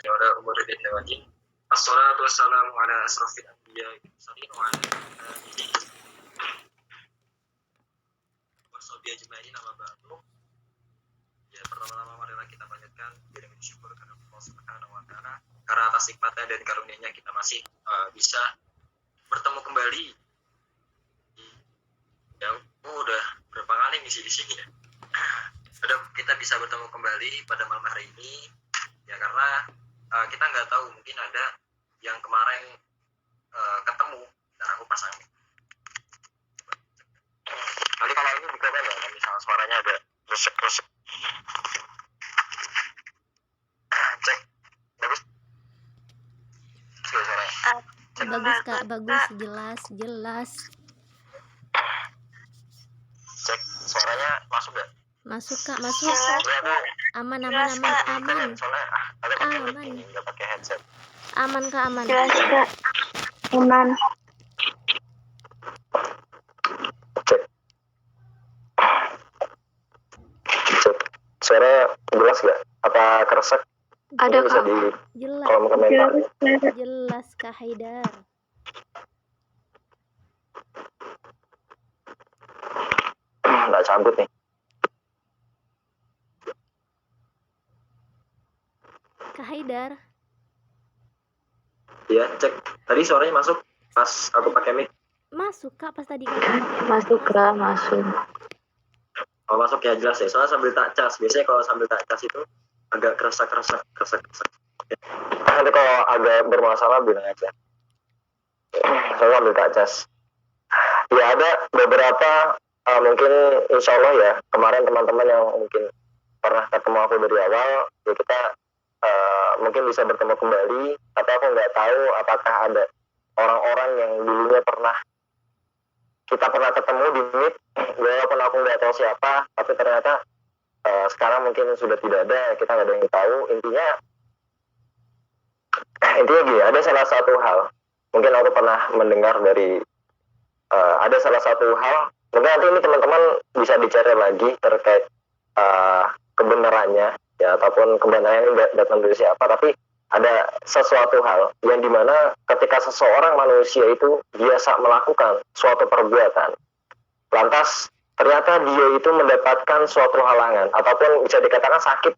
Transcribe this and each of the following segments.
ولا أمور الدين والدين الصلاة والسلام على أشرف الأنبياء والمرسلين وعلى آله وصحbihi ajma'in amma ba'du. Ya, pertama-tama marilah kita panjatkan puji dan syukur kepada Allah Subhanahu wa taala karena atas nikmatnya dan karunia-Nya kita masih bisa bertemu kembali. Ya, udah berapa kali ngisi di sini ya. Kita bisa bertemu kembali pada malam hari ini ya, karena kita nggak tahu, mungkin ada yang kemarin ketemu dan aku pasang. Nanti kalau ini juga kan ya, misalnya suaranya ada resek-resek. Cek, bagus. Suaranya. Bagus Kak, bagus, jelas. Cek, suaranya masuk gak? Masuk Kak, masuk. Aman. Soalnya ada pakai mic Aman. ini, nggak pakai headset. Aman Kak, aman. Jelas Kak. Aman. Cek. Suara jelas gak? Apa keresek? Ada Bisa Kak. di Jelas, kolom komentar. jelas Kak Haidar. Nggak cabut nih. Kak Haidar. Iya, cek. Tadi suaranya masuk pas aku pakai mic. Masuk Kak, pas tadi Kakak pakai mic. Masuk Kak, masuk. Kalau masuk ya jelas ya. Soalnya sambil tak cas. Biasanya kalau sambil tak cas itu agak keresak. Ya. Nanti kalau agak bermasalah bilang aja. Soalnya sambil tak cas. Ya, ada beberapa mungkin insya Allah ya, kemarin teman-teman yang mungkin pernah ketemu aku dari awal, ya kita mungkin bisa bertemu kembali. Tapi aku nggak tahu apakah ada orang-orang yang dulunya kita pernah ketemu di Meet, walaupun aku nggak tahu siapa, tapi ternyata sekarang mungkin sudah tidak ada, kita nggak ada yang tahu. Intinya gini, ada salah satu hal, mungkin aku pernah mendengar dari ada salah satu hal, mungkin nanti ini teman-teman bisa dicari lagi terkait kebenarannya ya, ataupun kebenarannya ini datang dari siapa, tapi ada sesuatu hal yang dimana ketika seseorang manusia itu biasa melakukan suatu perbuatan, lantas ternyata dia itu mendapatkan suatu halangan ataupun bisa dikatakan sakit.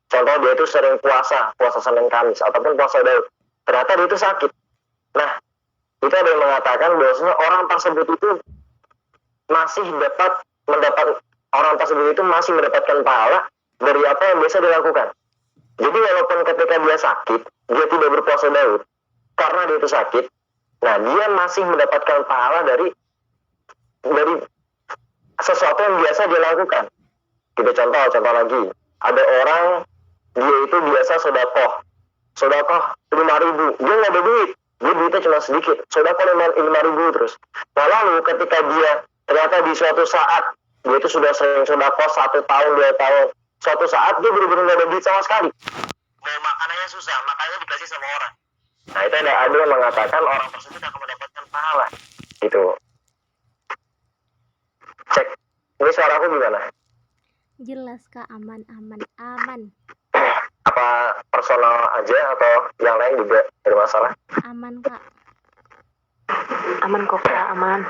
Contoh, dia itu sering puasa Senin Kamis ataupun puasa Daud, ternyata dia itu sakit. Nah, itu ada yang mengatakan bahwasanya orang tersebut itu masih mendapatkan pahala dari apa yang biasa dilakukan. Jadi walaupun ketika dia sakit, dia tidak berpuasa Daud karena dia itu sakit, nah dia masih mendapatkan pahala dari sesuatu yang biasa dia lakukan. Kita contoh lagi, ada orang dia itu biasa sodakoh 5.000, dia nggak ada duit, dia duitnya cuma sedikit, sodakoh 5.000 terus. Nah lalu ketika dia ternyata di suatu saat dia itu sudah sering sodakoh 1 tahun 2 tahun, suatu saat dia benar-benar nggak ada duit sama sekali, mau makanannya susah, makanannya dikasih sama orang. Nah itu ada yang mengatakan orang tersebut akan mendapatkan pahala gitu. Cek, ini suaraku gimana? Jelas Kak, aman. Apa personal aja atau yang lain juga bermasalah? Aman Kak. Aman kok Kak, aman.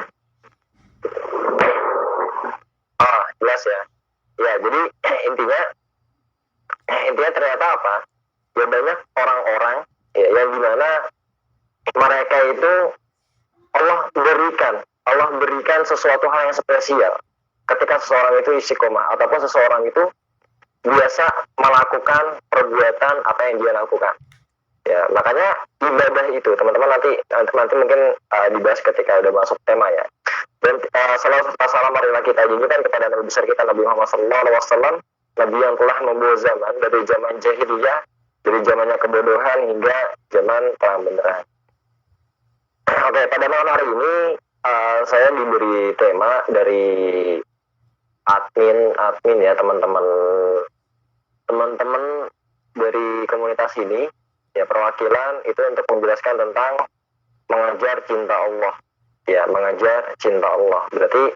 Oh, jelas ya. Ya, jadi intinya ternyata apa? Ya banyak orang-orang ya, yang dimana mereka itu Allah berikan sesuatu hal yang spesial ketika seseorang itu istiqomah ataupun seseorang itu biasa melakukan perbuatan apa yang dia lakukan. Ya, makanya ibadah itu teman-teman nanti mungkin dibahas ketika udah masuk tema ya. Dan salam marilah kita junjukkan kepada Nabi besar kita Nabi Muhammad SAW, Nabi yang telah membawa zaman dari zaman jahiliyah, dari zamannya kebodohan hingga zaman terang benderang. Oke, pada malam hari ini saya diberi tema dari admin ya, teman-teman dari komunitas ini ya, perwakilan itu untuk menjelaskan tentang mengajar cinta Allah. Ya, mengajar cinta Allah. Berarti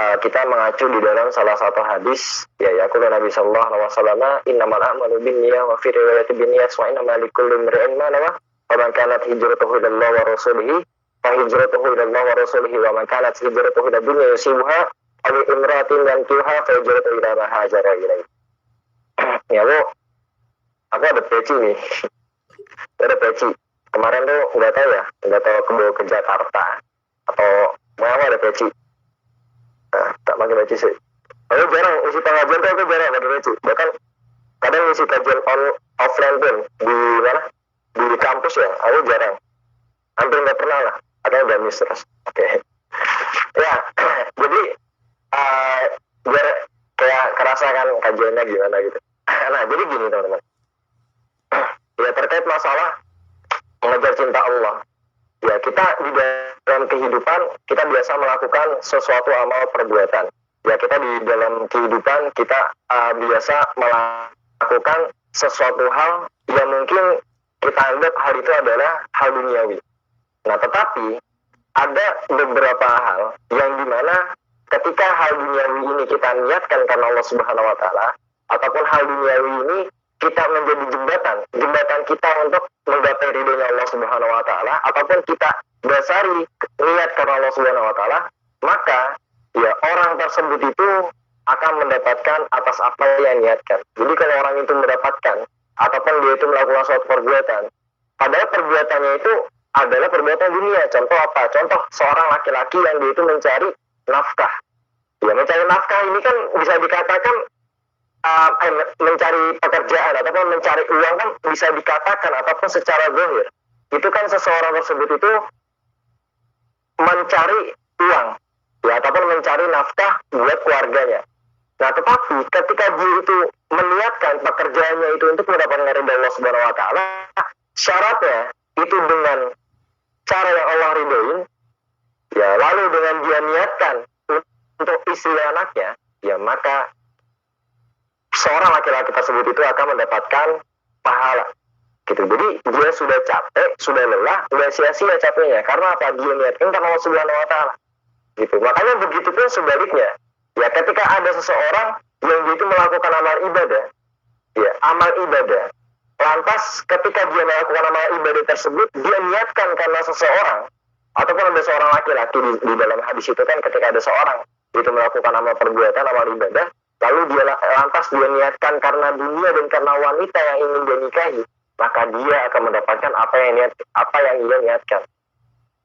kita mengacu di dalam salah satu hadis, ya yaqulu Nabi sallallahu alaihi wasallam, innamal a'malu binniyah wa fi riwayati binniyah wa innamal likulli imrin ma nawa, wa man kanat hijratuhu ila Allah wa rasulihi fa hijratuhu ila Allah wa rasulihi, wa man kanat hijratuhu ila dunya yusibuha aw imratin yankihuha fa hijratuhu ila ma hajara ilaihi. Ya Bu, aku ada peci nih. Ada peci. Kemarin tuh nggak tahu ke Jakarta atau mau ada peci. Nah, tak pakai peci sih. Aku jarang isi pengajian tuh, aku jarang pakai peci. Bahkan kadang isi kajian offline pun di mana, di kampus ya, aku jarang. Hampir nggak pernah lah. Ada udah miss terus. Oke. Ya, jadi biar kayak kerasa kan kajiannya gimana gitu. Nah, jadi gini teman-teman. Ya terkait masalah mengejar cinta Allah. Ya kita di dalam kehidupan kita biasa melakukan sesuatu amal perbuatan. Ya kita di dalam kehidupan kita biasa melakukan sesuatu hal yang mungkin kita anggap hal itu adalah hal duniawi. Nah tetapi ada beberapa hal yang dimana ketika hal duniawi ini kita niatkan karena Allah Subhanahu Wa Taala, ataupun hal duniawi ini kita menjadi jembatan kita untuk menggapai ridhonya Allah Subhanahu Wa Taala, ataupun kita dasari niat karena Allah Subhanahu Wa Taala, maka ya orang tersebut itu akan mendapatkan atas apa yang niatkan. Jadi kalau orang itu mendapatkan ataupun dia itu melakukan suatu perbuatan, padahal perbuatannya itu adalah perbuatan dunia. Contoh apa? Contoh seorang laki-laki yang dia itu mencari nafkah. Ya mencari nafkah ini kan bisa dikatakan mencari pekerjaan ataupun mencari uang kan bisa dikatakan ataupun secara zahir itu kan seseorang tersebut itu mencari uang ya ataupun mencari nafkah buat keluarganya. Nah tetapi ketika dia itu meniatkan pekerjaannya itu untuk mendapatkan ridha Allah Subhanahu Wa Taala, syaratnya itu dengan cara yang Allah ridhoin, ya lalu dengan dia niatkan untuk istri dan anaknya, ya maka seorang laki-laki tersebut itu akan mendapatkan pahala gitu. Jadi dia sudah capek, sudah lelah, sudah sia-sia capeknya karena apa? Dia niatkan karena Allah Subhanahu Wa Taala gitu. Makanya begitu pun sebaliknya, ya ketika ada seseorang yang dia itu melakukan amal ibadah, ya amal ibadah, lantas ketika dia melakukan amal ibadah tersebut dia niatkan karena seseorang ataupun ada seorang laki-laki di dalam hadis itu kan, ketika ada seorang itu melakukan amal perbuatan, amal ibadah, lalu dia lantas dia niatkan karena dunia dan karena wanita yang ingin dia nikahi, maka dia akan mendapatkan apa yang ia niatkan.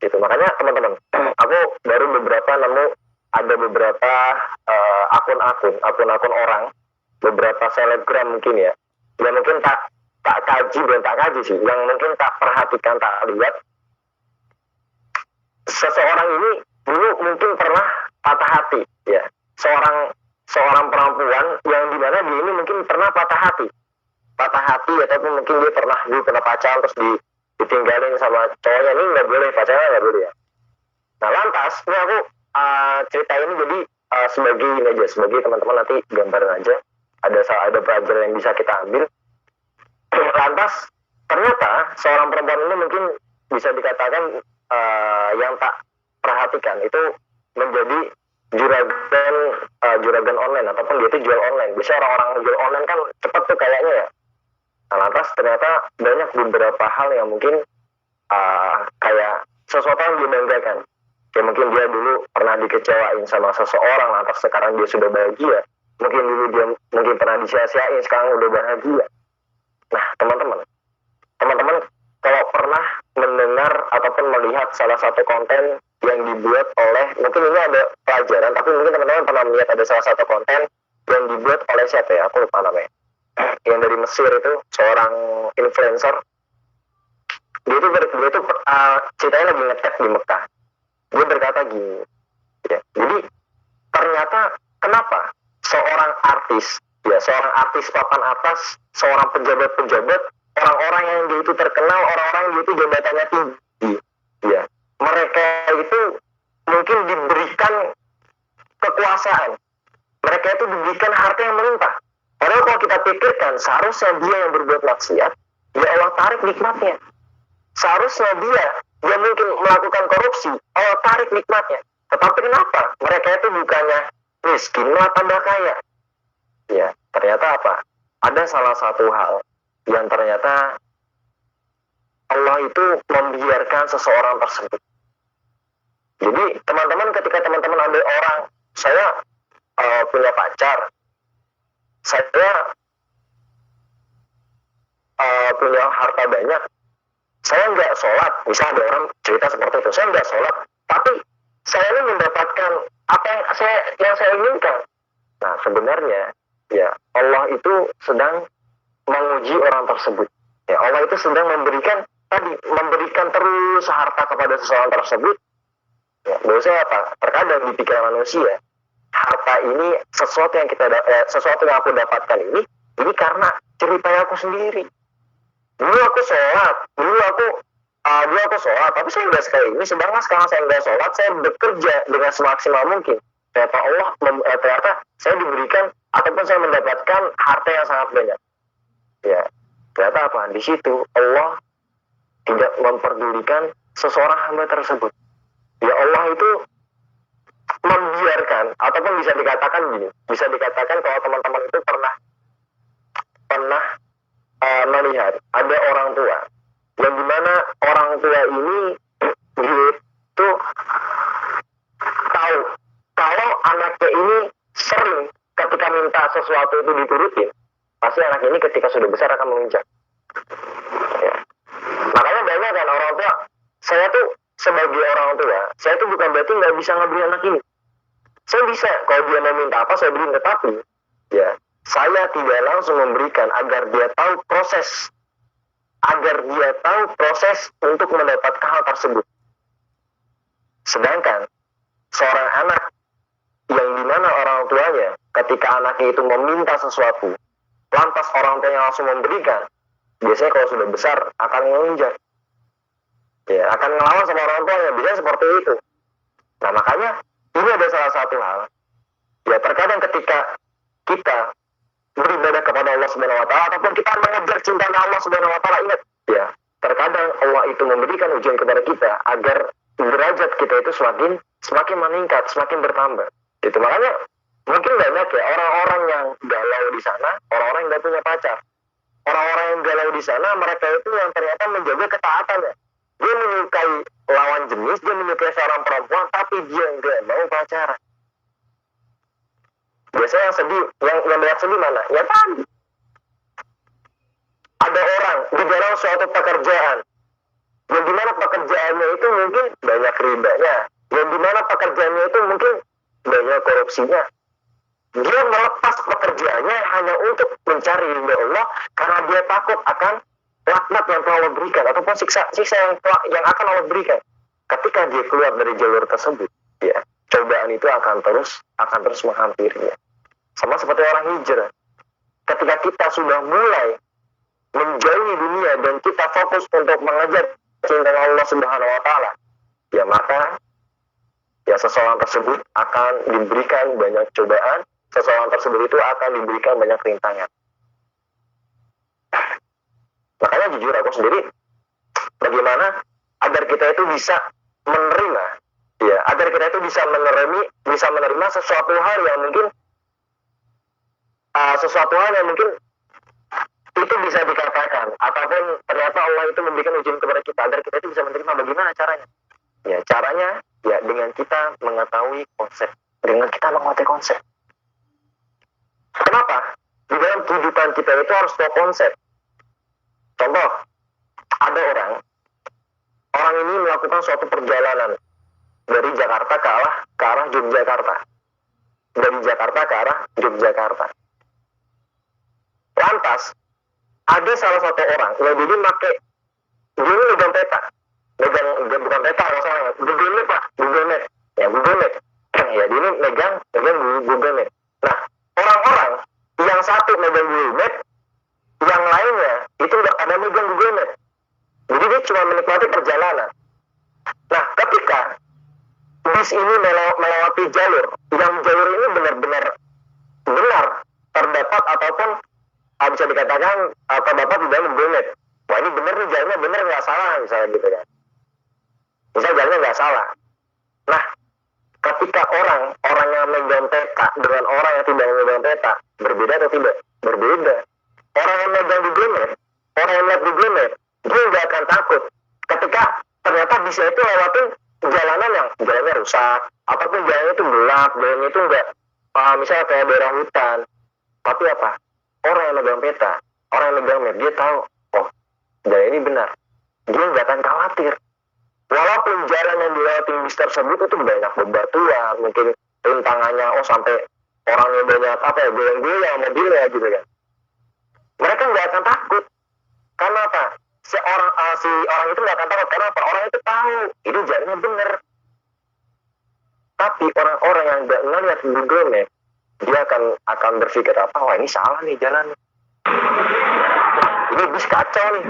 Gitu. Makanya teman-teman, aku baru nemu ada beberapa akun-akun orang, beberapa selebgram mungkin ya, yang mungkin tak kaji sih, yang mungkin tak perhatikan, tak lihat. Seseorang ini dulu mungkin pernah patah hati, ya, seorang perempuan yang dimana dia ini mungkin pernah patah hati ataupun mungkin dia pernah pacaran terus ditinggalin sama cowoknya. Ini nggak boleh, pacaran nggak boleh ya. Nah lantas ini aku cerita ini jadi sebagai teman-teman nanti gambaran aja, ada pelajaran yang bisa kita ambil. Lantas ternyata seorang perempuan ini mungkin bisa dikatakan yang tak perhatikan itu menjadi juragan online ataupun dia itu jual online. Biasanya orang-orang jual online kan cepat tuh kayaknya ya. Nah, lantas ternyata banyak beberapa hal yang mungkin kayak sesuatu yang dibanggakan. Kayak mungkin dia dulu pernah dikecewain sama seseorang, lantas sekarang dia sudah bahagia. Mungkin dulu dia mungkin pernah disia-siain, sekarang udah bahagia. Nah teman-teman kalau pernah mendengar ataupun melihat salah satu konten yang dibuat oleh, mungkin ini ada pelajaran, tapi mungkin teman-teman pernah melihat ada salah satu konten yang dibuat oleh siapa ya, aku lupa namanya, yang dari Mesir itu, seorang influencer. Dia itu ceritanya lagi ngetek di Mekah. Dia berkata gini ya, jadi ternyata kenapa seorang artis papan atas, seorang pejabat, orang-orang yang dia itu terkenal, orang-orang yang dia itu jabatannya tinggi, ya, mereka itu mungkin diberikan kekuasaan, mereka itu diberikan harta yang melimpah. Padahal kalau kita pikirkan, seharusnya dia yang berbuat maksiat, ya Allah tarik nikmatnya. Seharusnya dia mungkin melakukan korupsi, Allah tarik nikmatnya. Tetapi kenapa? Mereka itu bukannya miskin, malah tambah kaya. Ya, ternyata apa? Ada salah satu hal yang ternyata Allah itu membiarkan seseorang tersebut. Jadi teman-teman, ketika teman-teman ada orang, saya punya pacar, saya punya harta banyak, saya nggak sholat, bisa ada orang cerita seperti itu, saya nggak sholat, tapi saya ini mendapatkan apa yang saya inginkan. Nah sebenarnya ya Allah itu sedang menguji orang tersebut. Ya Allah itu sedang memberikan terus harta kepada seseorang tersebut. Ya, biasanya apa? Terkadang di pikiran manusia, harta ini sesuatu yang aku dapatkan ini karena cerita aku sendiri. Dulu aku sholat, dulu aku sholat, tapi saya nggak sekali ini. Sedangkan sekarang saya nggak sholat, saya bekerja dengan semaksimal mungkin. Ternyata ternyata saya diberikan ataupun saya mendapatkan harta yang sangat banyak. Ya, ternyata apa? Di situ Allah tidak memperdulikan seseorang hamba tersebut. Ya Allah itu membiarkan, ataupun bisa dikatakan gini, bisa dikatakan kalau teman-teman itu pernah melihat ada orang tua yang dimana orang tua ini itu tahu kalau anaknya ini sering ketika minta sesuatu itu diturutin, pasti anak ini ketika sudah besar akan menginjak. Ya. Makanya banyak kan orang tua, saya tuh sebagai orang tua, saya tuh bukan berarti nggak bisa ngebeli anak ini. Saya bisa, kalau dia mau minta apa saya beliin, tetapi ya saya tidak langsung memberikan agar dia tahu proses untuk mendapatkan hal tersebut. Sedangkan seorang anak yang dimana orang tuanya ketika anaknya itu meminta sesuatu, lantas orang tuanya langsung memberikan, biasanya kalau sudah besar akan menginjak, ya akan ngelawan sama orang tuanya, biasanya seperti itu. Nah makanya ini ada salah satu hal, ya terkadang ketika kita beribadah kepada Allah Subhanahu wa taala ataupun kita mengejar cinta Allah Subhanahu wa taala, ingat ya, terkadang Allah itu memberikan ujian kepada kita agar derajat kita itu semakin meningkat, semakin bertambah. Itu makanya mungkin banyak ya orang-orang yang galau di sana, orang-orang yang nggak punya pacar. Orang-orang yang galau di sana, mereka itu yang ternyata menjaga ketaatannya. Dia menyukai lawan jenis, dia menyukai seorang perempuan, tapi dia nggak mau pacaran. Biasanya yang sedih, yang banyak sedih mana? Ya tadi. Ada orang di dalam suatu pekerjaan, yang dimana pekerjaannya itu mungkin banyak ribanya, yang dimana pekerjaannya itu mungkin banyak korupsinya. Dia melepas pekerjaannya hanya untuk mencari ridha Allah karena dia takut akan laknat yang telah Allah berikan ataupun siksa yang akan Allah berikan. Ketika dia keluar dari jalur tersebut, ya cobaan itu akan terus menghampirinya. Sama seperti orang hijrah. Ketika kita sudah mulai menjauhi dunia dan kita fokus untuk mengejar cinta Allah Subhanahu wa taala, ya maka ya seseorang tersebut akan diberikan banyak cobaan, seseorang tersebut itu akan diberikan banyak rintangan. Makanya jujur aku sendiri, bagaimana agar kita itu bisa menerima, ya agar kita itu bisa menerima sesuatu hal yang mungkin itu bisa dikatakan, ataupun ternyata Allah itu memberikan ujian kepada kita agar kita itu bisa menerima. Bagaimana caranya? Ya caranya ya dengan kita mengetahui konsep, konsep. Kenapa? Di dalam kehidupan kita itu harus tahu konsep. Contoh, ada orang ini melakukan suatu perjalanan dari Jakarta ke arah Yogyakarta. Dari Jakarta ke arah Yogyakarta. Lantas, ada salah satu orang yang dia megang peta. Bukan peta, masalahnya. Google Map, Pak. Google Map. Ya, Google Map. Ya, dia ini megang Google Map. Nah, orang-orang yang satu megang Google Map, yang lainnya itu nggak ada megang Google Map. Jadi dia cuma menikmati perjalanan. Nah, ketika bis ini melewati jalur, yang jalur ini benar-benar benar terdapat ataupun bisa dikatakan terdapat di dalam Google Map. Wah ini benar nih, jalannya benar nggak salah misalnya gitu kan. Misal jalannya nggak salah. Nah, ketika orang yang megang peta dengan orang yang tidak megang peta, berbeda atau tidak? Berbeda. Orang yang megang di Google, orang yang lihat di Google, dia nggak akan takut ketika ternyata bisa itu lewatin jalanan yang jalannya rusak, ataupun jalannya itu gelap, jalannya itu nggak, misalnya kayak daerah hutan. Tapi apa? Orang yang megang peta, orang yang megang map, dia tahu, oh jalan ini benar. Dia nggak akan khawatir. Walaupun jalan yang dilewati bis tersebut itu banyak bebatuan, mungkin rintangannya, oh sampai orangnya banyak apa ya, goyang-goyang mobilnya gitu kan. Mereka nggak akan takut. Karena apa? Si orang itu nggak akan takut. Karena apa? Orang itu tahu ini jalannya benar. Tapi orang-orang yang nggak ngeliat Google Map, dia akan berpikir apa? Wah ini salah nih jalan. Ini bis kacau nih.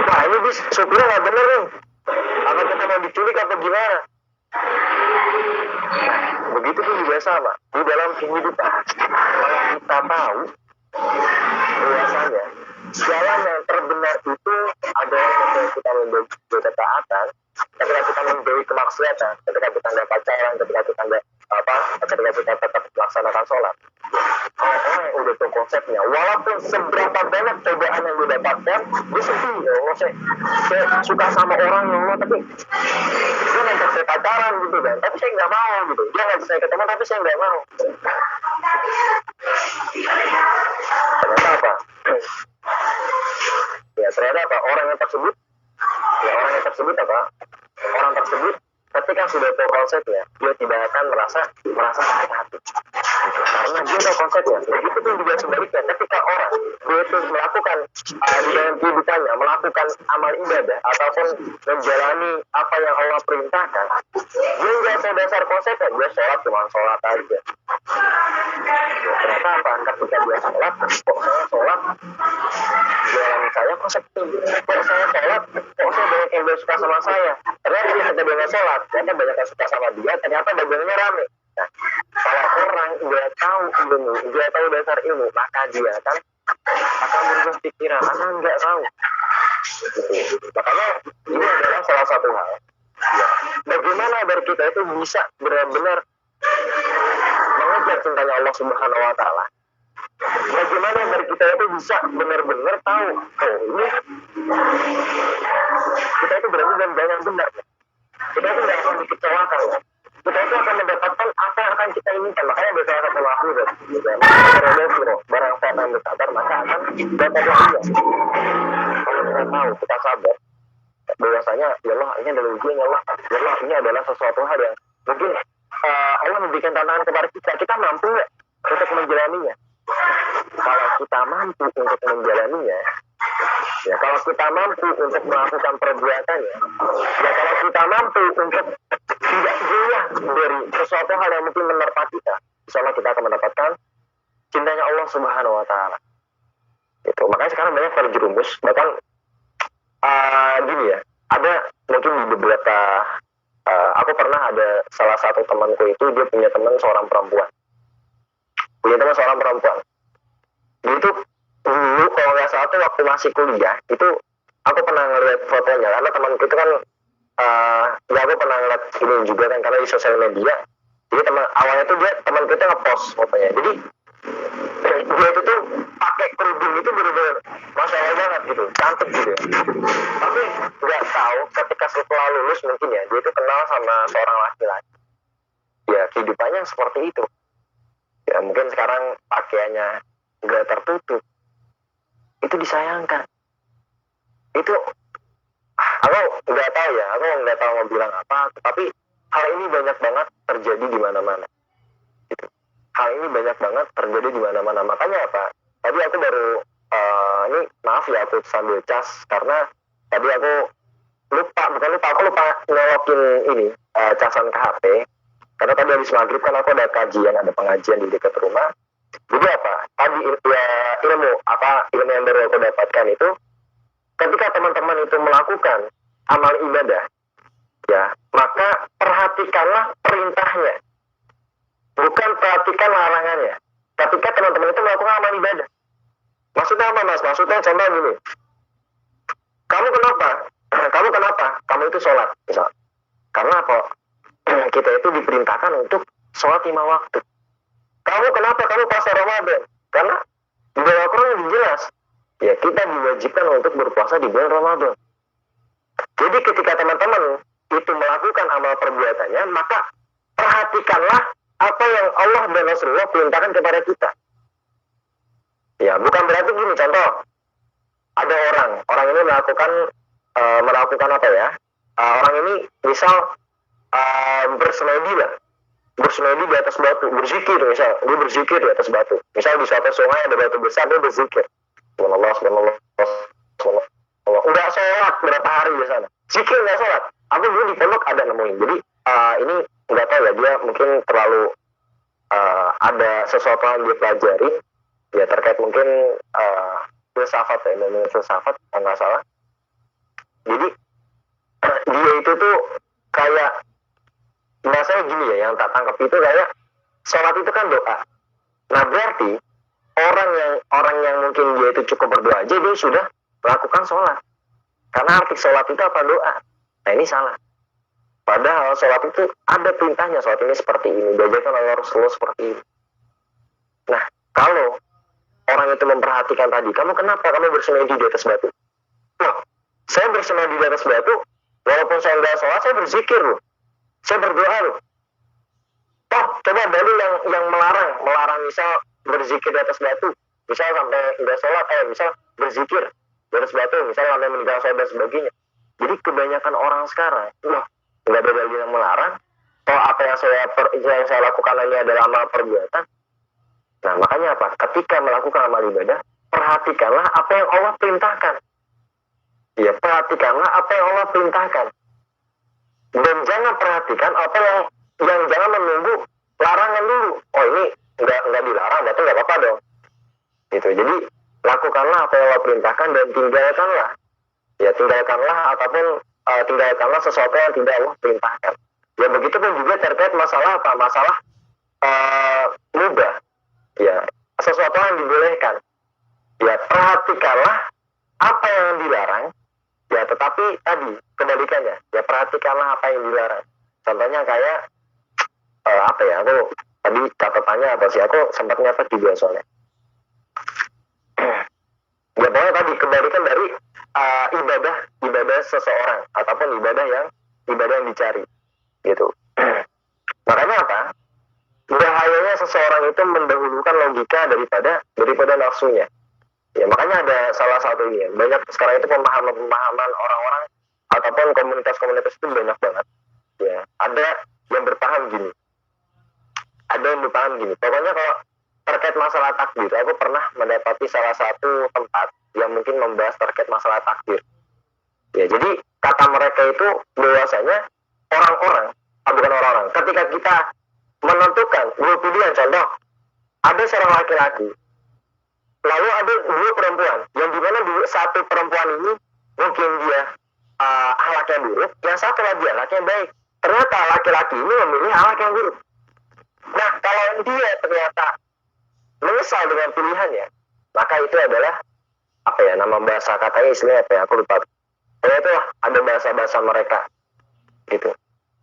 Wah ini bis supirnya nggak bener nih. Apa kita mau diculik apa gimana? Nah, begitu pun juga sama di dalam kehidupan. Kalau kita tahu bahwasanya jalan yang terbenar itu adalah ketika kita menjauhi ketaatan, ketika kita menjauhi kemaksiatan, ketika kita nggak pacaran, ketika kita nggak ketika kita tetap melaksanakan sholat. Orang yang udah tahu konsepnya, walaupun seberapa banyak cobaan yang didapatkan, dia sedih, ya Allah, saya suka sama orang, ya Allah, tapi dia ngajak saya pacaran gitu kan, tapi saya nggak mau gitu. Dia ngajak saya ketemu, tapi saya nggak mau. Ternyata apa? Ya ternyata apa? Orang yang tersebut apa? Orang tersebut ketika sudah tahu konsepnya, dia tidak akan merasa sakit hati. Karena dia tahu konsepnya. Begitu pun juga sebaliknya, ketika orang dia itu melakukan di dalam kehidupannya, melakukan amal ibadah ataupun menjalani apa yang Allah perintahkan, dia nggak tahu dasar konsepnya, dia cuma sholat aja. Ternyata apa? Ketika dia sholat, kok saya sholat jalan saya kok sepi, kok saya sholat, kok saya banyak yang gak suka sama saya. Ternyata ketika dia nggak sholat, ternyata banyak yang suka sama dia, ternyata dagangannya rame. Nah, kalau orang nggak tahu ilmu, nggak tahu dasar ilmu, maka dia akan berubah pikiran, karena nggak tahu. Gitu. Makanya ini adalah salah satu hal. Ya, bagaimana agar kita itu bisa benar-benar mengejar cintanya Allah Subhanahu Wa Taala. Bagaimana agar kita itu bisa benar-benar tahu, oh ini kita itu benar-benar dengan benar. Kita itu tidak akan dikecewakan. Kita itu akan mendapatkan apa yang akan kita inginkan. Makanya biasanya kata wahyu dan barang siapa yang bersabar maka akan dapat wahyu. Kalau kita tahu, kita sabar, bahwasanya ya Allah ini adalah ujian, ya Allah ini adalah sesuatu hal yang mungkin Allah memberikan tantangan kepada kita. Kita mampu nggak untuk menjalaninya? Kalau kita mampu untuk menjalaninya, ya kalau kita mampu untuk melakukan perbuatannya, ya kalau kita mampu untuk tidak goyah dari sesuatu hal yang mungkin menerpa kita, insyaallah kita akan mendapatkan cintanya Allah Subhanahu Wa Taala. Itu makanya sekarang banyak terjerumus, bahkan gini ya, ada mungkin di beberapa aku pernah ada salah satu temanku itu dia punya teman seorang perempuan. Dia itu dulu kalau nggak salah tuh waktu masih kuliah itu aku pernah ngeliat fotonya, karena temanku itu kan ya aku pernah ngeliat ini juga kan karena di sosial media. Jadi awalnya tuh dia teman kita ngepost fotonya. Jadi dia itu tuh pakai kerudung itu bener-bener masya Allah banget gitu, cantik gitu. Tapi nggak tahu ketika setelah lulus mungkin ya dia itu kenal sama seorang laki-laki. Ya kehidupannya seperti itu. Ya mungkin sekarang pakaiannya nggak tertutup. Itu disayangkan. Itu aku nggak tahu ya, aku nggak tahu mau bilang apa. Tapi hal ini banyak banget terjadi di mana-mana. Gitu. Hal ini banyak banget terjadi di mana-mana. Makanya apa? Tadi aku baru ini maaf ya aku sambil cas karena tadi aku lupa nyolokin ini casan ke HP. Karena tadi habis maghrib kan aku ada kajian, ada pengajian di dekat rumah. Jadi apa? Tadi ya ilmu yang baru aku dapatkan itu ketika teman-teman itu melakukan amal ibadah, ya maka perhatikanlah perintahnya, bukan perhatikan larangannya. Ketika teman-teman itu melakukan amal ibadah, maksudnya apa mas? Maksudnya contoh gini, kamu kenapa? Kamu itu sholat, misal. Karena apa? Kita itu diperintahkan untuk sholat 5 waktu. Kamu kenapa kamu puasa Ramadan? Karena di dalam Al-Quran lebih jelas, ya kita diwajibkan untuk berpuasa di bulan Ramadan. Jadi ketika teman-teman itu melakukan amal perbuatannya, maka perhatikanlah apa yang Allah dan Rasulullah perintahkan kepada kita. Ya, bukan berarti gini, contoh, ada orang ini melakukan apa ya? Orang ini misal bersemedi di atas batu, berzikir misal, dia berzikir di atas batu. Misal di suatu sungai ada batu besar, dia berzikir. Subhanallah, subhanallah, subhanallah. Enggak sholat berapa hari di sana. Zikir enggak sholat. Aku dulu di pondok ada nemuin. Jadi ini enggak tahu ya, dia mungkin terlalu ada sesuatu yang dia pelajari ya terkait mungkin filsafat ya, namanya filsafat kalau nggak salah. Jadi dia itu tuh kayak bahasanya gini ya, yang tak tangkap itu kayak sholat itu kan doa. Nah berarti orang yang mungkin dia itu cukup berdoa aja dia sudah melakukan sholat. Karena arti sholat itu apa? Doa. Nah ini salah. Padahal sholat itu ada perintahnya, sholat ini seperti ini, diajarkan oleh Rasulullah seperti ini. Nah kalau orang itu memperhatikan tadi, kamu kenapa kamu bersemedi di atas batu? Loh, saya bersemedi di atas batu, walaupun saya nggak sholat, saya berzikir loh, saya berdoa loh. Toh, coba dalil yang melarang misal berzikir di atas batu, misal sampai nggak sholat, misal berzikir di atas batu, misal sampai meninggal sholat dan sebagainya. Jadi kebanyakan orang sekarang, loh, nggak ada dalil yang melarang. Toh apa yang saya lakukan ini adalah amal perbuatan. Nah makanya apa? Ketika melakukan amal ibadah, perhatikanlah apa yang Allah perintahkan. Ya, perhatikanlah apa yang Allah perintahkan. Dan jangan perhatikan apa yang jangan menunggu larangan dulu. Oh ini nggak dilarang, berarti nggak apa-apa dong. Gitu. Jadi lakukanlah apa yang Allah perintahkan dan tinggalkanlah. Ya tinggalkanlah tinggalkanlah sesuatu yang tidak Allah perintahkan. Ya begitu pun juga terkait masalah apa? Masalah mubah. Ya, sesuatu yang dibolehkan. Ya, perhatikanlah apa yang dilarang. Ya, tetapi tadi kebalikannya. Ya, perhatikanlah apa yang dilarang. Contohnya kayak apa ya? Aku tadi catatannya apa sih? Aku sempat nyatet juga soalnya. Ya, pokoknya tadi kebalikan dari ibadah seseorang ataupun ibadah yang dicari. Gitu. Makanya apa? Bahayanya seseorang itu mendahulukan logika daripada nafsunya. Ya makanya ada salah satu ini ya. Banyak sekarang itu pemahaman orang-orang ataupun komunitas-komunitas itu banyak banget. Ya, ada yang berpaham gini. Pokoknya kalau terkait masalah takdir, aku pernah mendapati salah satu tempat yang mungkin membahas terkait masalah takdir. Ya, jadi kata mereka itu bahwasanya bukan orang-orang. Ketika kita menentukan dua pilihan, contoh ada seorang laki-laki lalu ada dua perempuan, yang dimana satu perempuan ini mungkin dia akhlaknya buruk, yang satu lagi akhlaknya baik. Ternyata laki-laki ini memilih akhlak yang buruk. Nah kalau dia ternyata menyesal dengan pilihannya, maka itu adalah apa ya, nama bahasa katanya istilahnya apa ya, aku lupa. Ternyata ada bahasa mereka gitu.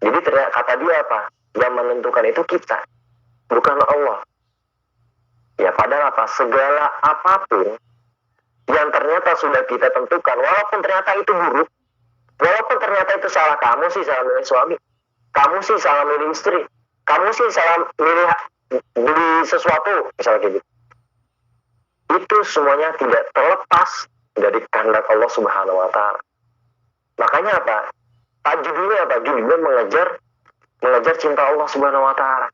Jadi ternyata kata dia apa? Yang menentukan itu kita, bukan Allah. Ya padahal apa? Segala apapun yang ternyata sudah kita tentukan, walaupun ternyata itu buruk, walaupun ternyata itu salah kamu sih, salah milih suami, kamu sih salah milih istri, kamu sih salah milih beli sesuatu, misalnya kayak gitu. Itu semuanya tidak terlepas dari kehendak Allah Subhanahu Wa Taala. Makanya apa? Judulnya apa? Judulnya mengejar cinta Allah Subhanahu Wa Taala.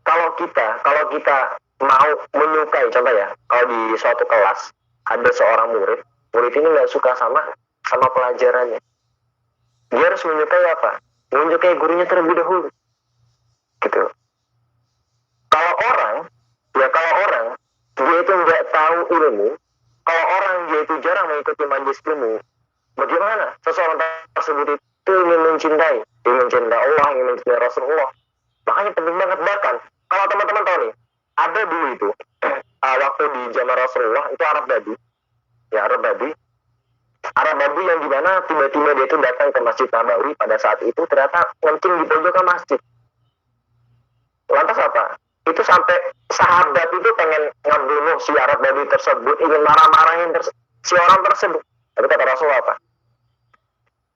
Kalau kita mau menyukai, contoh ya, kalau di suatu kelas ada seorang murid ini nggak suka sama pelajarannya, dia harus menyukai apa? Menyukai gurunya terlebih dahulu, gitu. Kalau orang dia itu nggak tahu ilmu, kalau orang dia itu jarang mengikuti majelis ilmu, bagaimana seseorang tersebut itu ingin mencintai Allah, ingin mencintai Rasulullah. Makanya penting banget. Bahkan kalau teman-teman tahu nih, ada dulu itu waktu di zaman Rasulullah itu Arab Babi Abu yang dimana tiba-tiba dia itu datang ke Masjid Nabawi pada saat itu ternyata ngencing di pojokan masjid. Lantas apa? Itu sampai sahabat itu pengen ngebunuh si Arab Badui tersebut, ingin marah-marahin si orang tersebut. Tapi kata Rasul apa?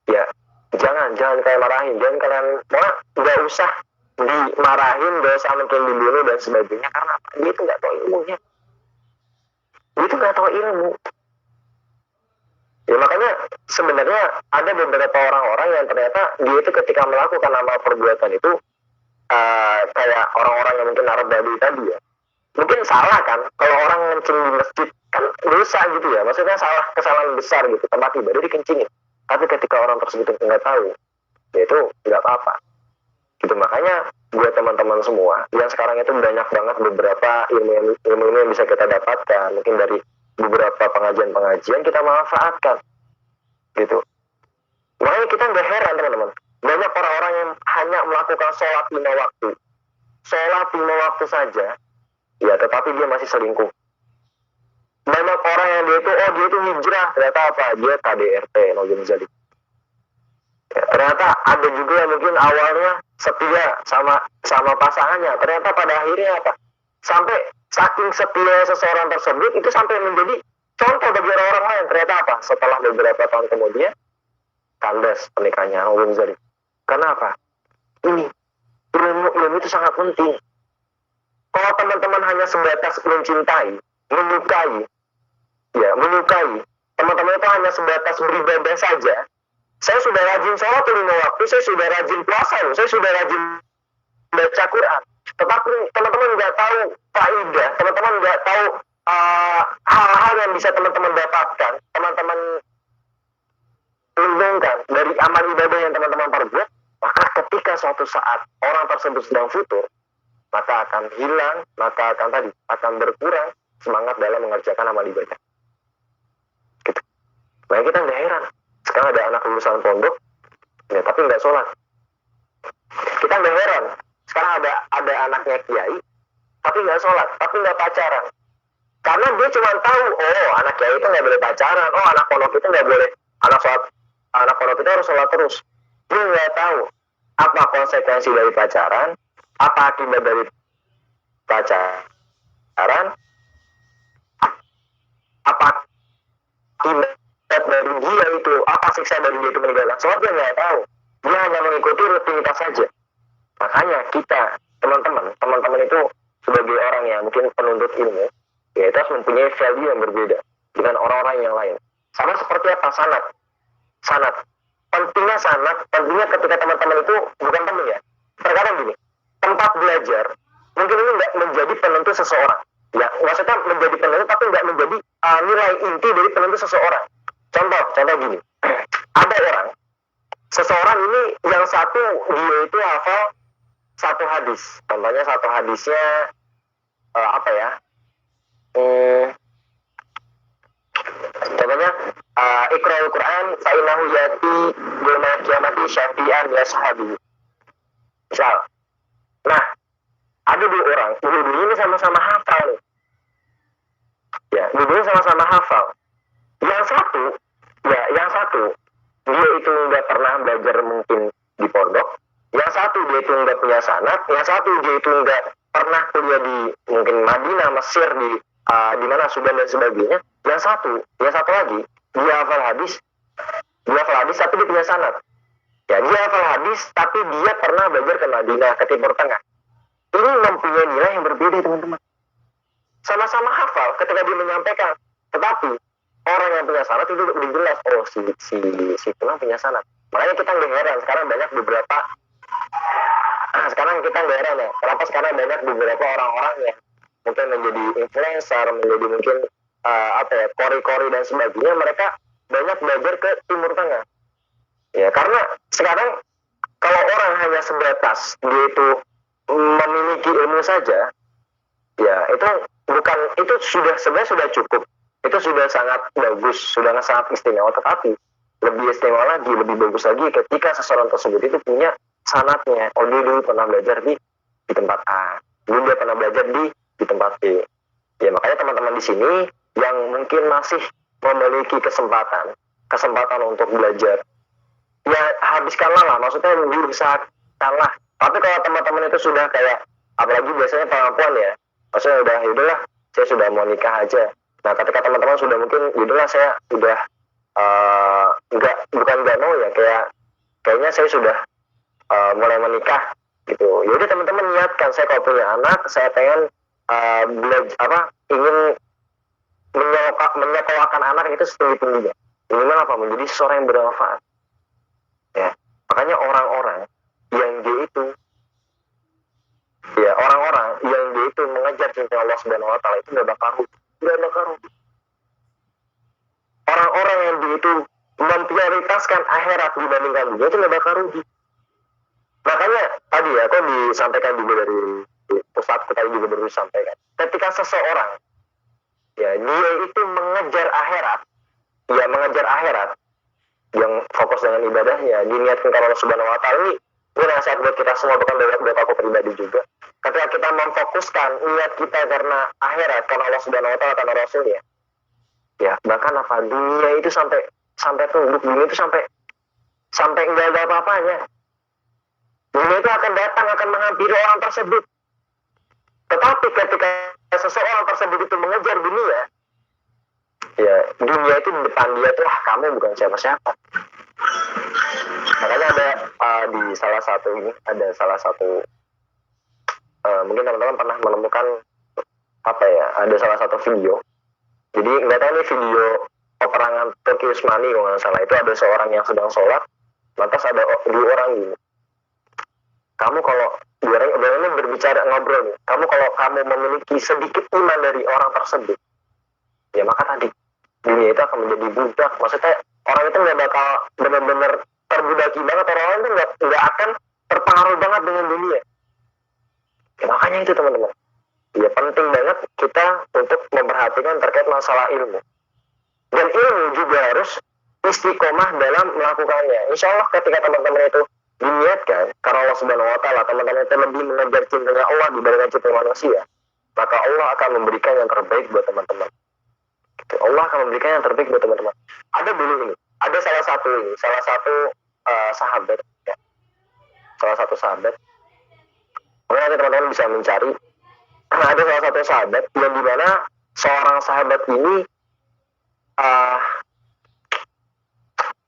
Ya, jangan kayak marahin, jangan kalian, nggak usah dimarahin, nggak usah mungkin dibunuh dan sebagainya, karena apa? Dia itu nggak tahu ilmunya. Dia itu nggak tahu ilmu. Ya makanya sebenarnya ada beberapa orang-orang yang ternyata dia itu ketika melakukan amal perbuatan itu kayak orang-orang yang mungkin Arab Badui tadi ya, mungkin salah kan, kalau orang ngencing di masjid kan dosa gitu ya, maksudnya kesalahan besar gitu, tempat ibadah dikencingin. Tapi ketika orang tersebut nggak tahu, ya itu nggak apa-apa gitu. Makanya buat teman-teman semua yang sekarang itu banyak banget beberapa ilmu yang bisa kita dapatkan, mungkin dari beberapa pengajian kita manfaatkan gitu. Makanya kita nggak heran teman-teman, banyak orang-orang yang hanya melakukan sholat 5 waktu saja, ya tetapi dia masih selingkuh. Banyak orang yang dia itu hijrah, ternyata apa? Dia KDRT, nojum. Ternyata ada juga yang mungkin awalnya setia sama pasangannya, ternyata pada akhirnya apa? Sampai saking setia seseorang tersebut itu sampai menjadi contoh bagi orang-orang lain. Ternyata apa? Setelah beberapa tahun kemudian kandas pernikahannya, nojum. Karena apa? Ilmu itu sangat penting. Kalau teman-teman hanya sebatas menyukai, teman-teman itu hanya sebatas beribadah saja. Saya sudah rajin sholat 5 waktu, saya sudah rajin puasa, saya sudah rajin baca Quran. Tetapi teman-teman nggak tahu faidah, teman-teman nggak tahu hal-hal yang bisa teman-teman dapatkan, teman-teman lindungkan dari amal ibadah yang teman-teman perbuat, maka ketika suatu saat orang tersebut sedang futur, maka akan hilang, maka akan berkurang semangat dalam mengerjakan amal ibadah. Gitu. Nah kita nggak heran, sekarang ada anak lulusan pondok, ya tapi nggak sholat. Kita nggak heran, sekarang ada anaknya kiai, tapi nggak sholat, tapi nggak pacaran. Karena dia cuma tahu, anak kiai itu nggak boleh pacaran, anak pondok itu nggak boleh, anak pondok itu harus sholat terus. Dia nggak tahu apa konsekuensi dari pacaran, apa akibat dari pacaran, apa akibat dari dia itu, apa siksa dari dia itu meninggalkan sholat, dia nggak tahu. Dia hanya mengikuti rutinitas saja. Makanya kita, teman-teman itu sebagai orang yang mungkin penuntut ilmu, ya itu harus mempunyai value yang berbeda dengan orang-orang yang lain. Sama seperti apa? Sanad. Pentingnya ketika teman-teman itu bukan teman ya. Terkadang gini, tempat belajar mungkin ini nggak menjadi penentu seseorang. Ya, maksudnya menjadi penentu tapi nggak menjadi nilai inti dari penentu seseorang. Contoh gini, ada seseorang ini yang satu dia itu hafal satu hadis. Contohnya satu hadisnya contohnya Iqra'ul Quran fa'innahu yati yaumil qiyamati syafi'an ya sahabi. Misal. Nah, ada 2 orang, dua-duanya ini sama-sama hafal nih. Ya, dua-duanya sama-sama hafal. Yang satu dia itu nggak pernah belajar mungkin di pondok. Yang satu dia itu nggak punya sanad. Yang satu dia itu nggak pernah kuliah di mungkin Madinah, Mesir, di mana Sudan dan sebagainya. Yang satu lagi dia hafal hadis tapi dia punya sanad. Ya, dia hafal hadis tapi dia pernah belajar ke Madinah, ke Timur Tengah. Ini mempunyai nilai yang berbeda teman-teman. Sama-sama hafal ketika dia menyampaikan, tetapi orang yang punya sanad itu lebih jelas, si pulang punya sanad. Makanya kita nggak heran sekarang banyak beberapa kenapa sekarang banyak beberapa orang-orang yang mungkin menjadi influencer, menjadi mungkin kori-kori dan sebagainya, mereka banyak belajar ke Timur Tengah. Ya, karena sekarang kalau orang hanya sebatas dia itu memiliki ilmu saja, ya itu sebenarnya sudah cukup. Itu sudah sangat bagus, sudah sangat istimewa. Tetapi lebih istimewa lagi, lebih bagus lagi ketika seseorang tersebut itu punya sanadnya. Dia dulu pernah belajar di tempat A, dulu dia pernah belajar di tempat B. Ya makanya teman-teman di sini yang mungkin masih memiliki kesempatan kesempatan untuk belajar, ya habiskanlah lah, maksudnya diusahakanlah. Tapi kalau teman-teman itu sudah kayak, apalagi biasanya pengakuan ya, maksudnya udah yaudahlah saya sudah mau nikah aja. Nah ketika teman-teman sudah mungkin yaudahlah saya udah bukan nggak mau ya, kayaknya saya sudah mulai menikah gitu. Yaudah teman-teman niatkan, saya kalau punya anak saya pengen ingin menyekolahkan anak itu setinggi-tingginya, minimal apa, menjadi seseorang yang bermanfaat ya. Makanya orang-orang yang dia itu mengejar cinta Allah Subhanahu wa taala itu nggak bakal rugi. Orang-orang yang dia itu memprioritaskan akhirat dibandingkan dunia itu nggak bakal rugi. Makanya tadi ya, kok disampaikan juga dari Ustadz tadi juga baru disampaikan, ketika seseorang ya dia itu mengejar akhirat yang fokus dengan ibadahnya, diniatkan karena Allah Subhanahu wa taala. Ini nasihat buat kita semua, bukan buat aku pribadi juga. Ketika kita memfokuskan niat kita karena akhirat, karena Allah Subhanahu wa taala, karena Rasulnya, ya bahkan apa, dunia itu sampai tunduk, dunia itu sampai nggak ada apa-apanya. Dunia itu akan datang, akan menghampiri orang tersebut. Tetapi ketika seseorang tersebut itu mengejar dunia, ya dunia itu di depan dia tuh, kamu bukan siapa-siapa. Makanya ada di salah satu mungkin teman-teman pernah menemukan ada salah satu video. Jadi nggak tahu nih, video peperangan Turki Utsmani kalau nggak salah, itu ada seorang yang sedang sholat, lantas ada dua orang gini. Kamu kalau dua orang ini berbicara, ngobrol nih, kalau kamu memiliki sedikit iman dari orang tersebut, ya maka tadi dunia itu akan menjadi budak. Maksudnya orang itu nggak bakal benar-benar terbudaki banget, orang itu nggak akan terpengaruh banget dengan dunia. Ya, makanya itu teman-teman, ya penting banget kita untuk memperhatikan terkait masalah ilmu. Dan ilmu juga harus istiqomah dalam melakukannya. Insya Allah ketika teman-teman itu diniatkan karena Allah Subhanahu wa taala, teman-teman itu lebih mengejar cintanya Allah dibandingkan cinta manusia, maka Allah akan memberikan yang terbaik buat teman-teman. Allah akan memberikan yang terbaik buat teman-teman. Ada salah satu sahabat ya. Salah satu sahabat, mungkin nanti teman-teman bisa mencari. Ada salah satu sahabat yang dimana seorang sahabat ini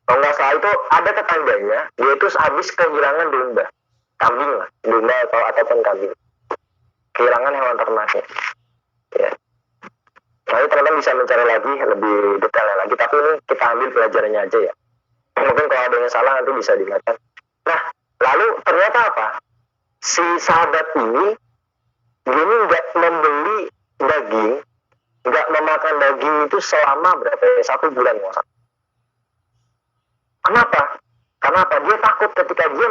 kalau nggak salah itu ada tetangganya, dia itu habis kehilangan domba ataupun kambing, kehilangan hewan ternaknya ya. Nanti teman-teman bisa mencari lagi lebih detailnya lagi, tapi ini kita ambil pelajarannya aja ya. Mungkin kalau ada yang salah nanti bisa diingatkan. Nah, lalu ternyata apa? Si sahabat ini nggak membeli daging, nggak memakan daging itu selama berapa ya? 1 bulan nggak. Kenapa? Dia takut ketika dia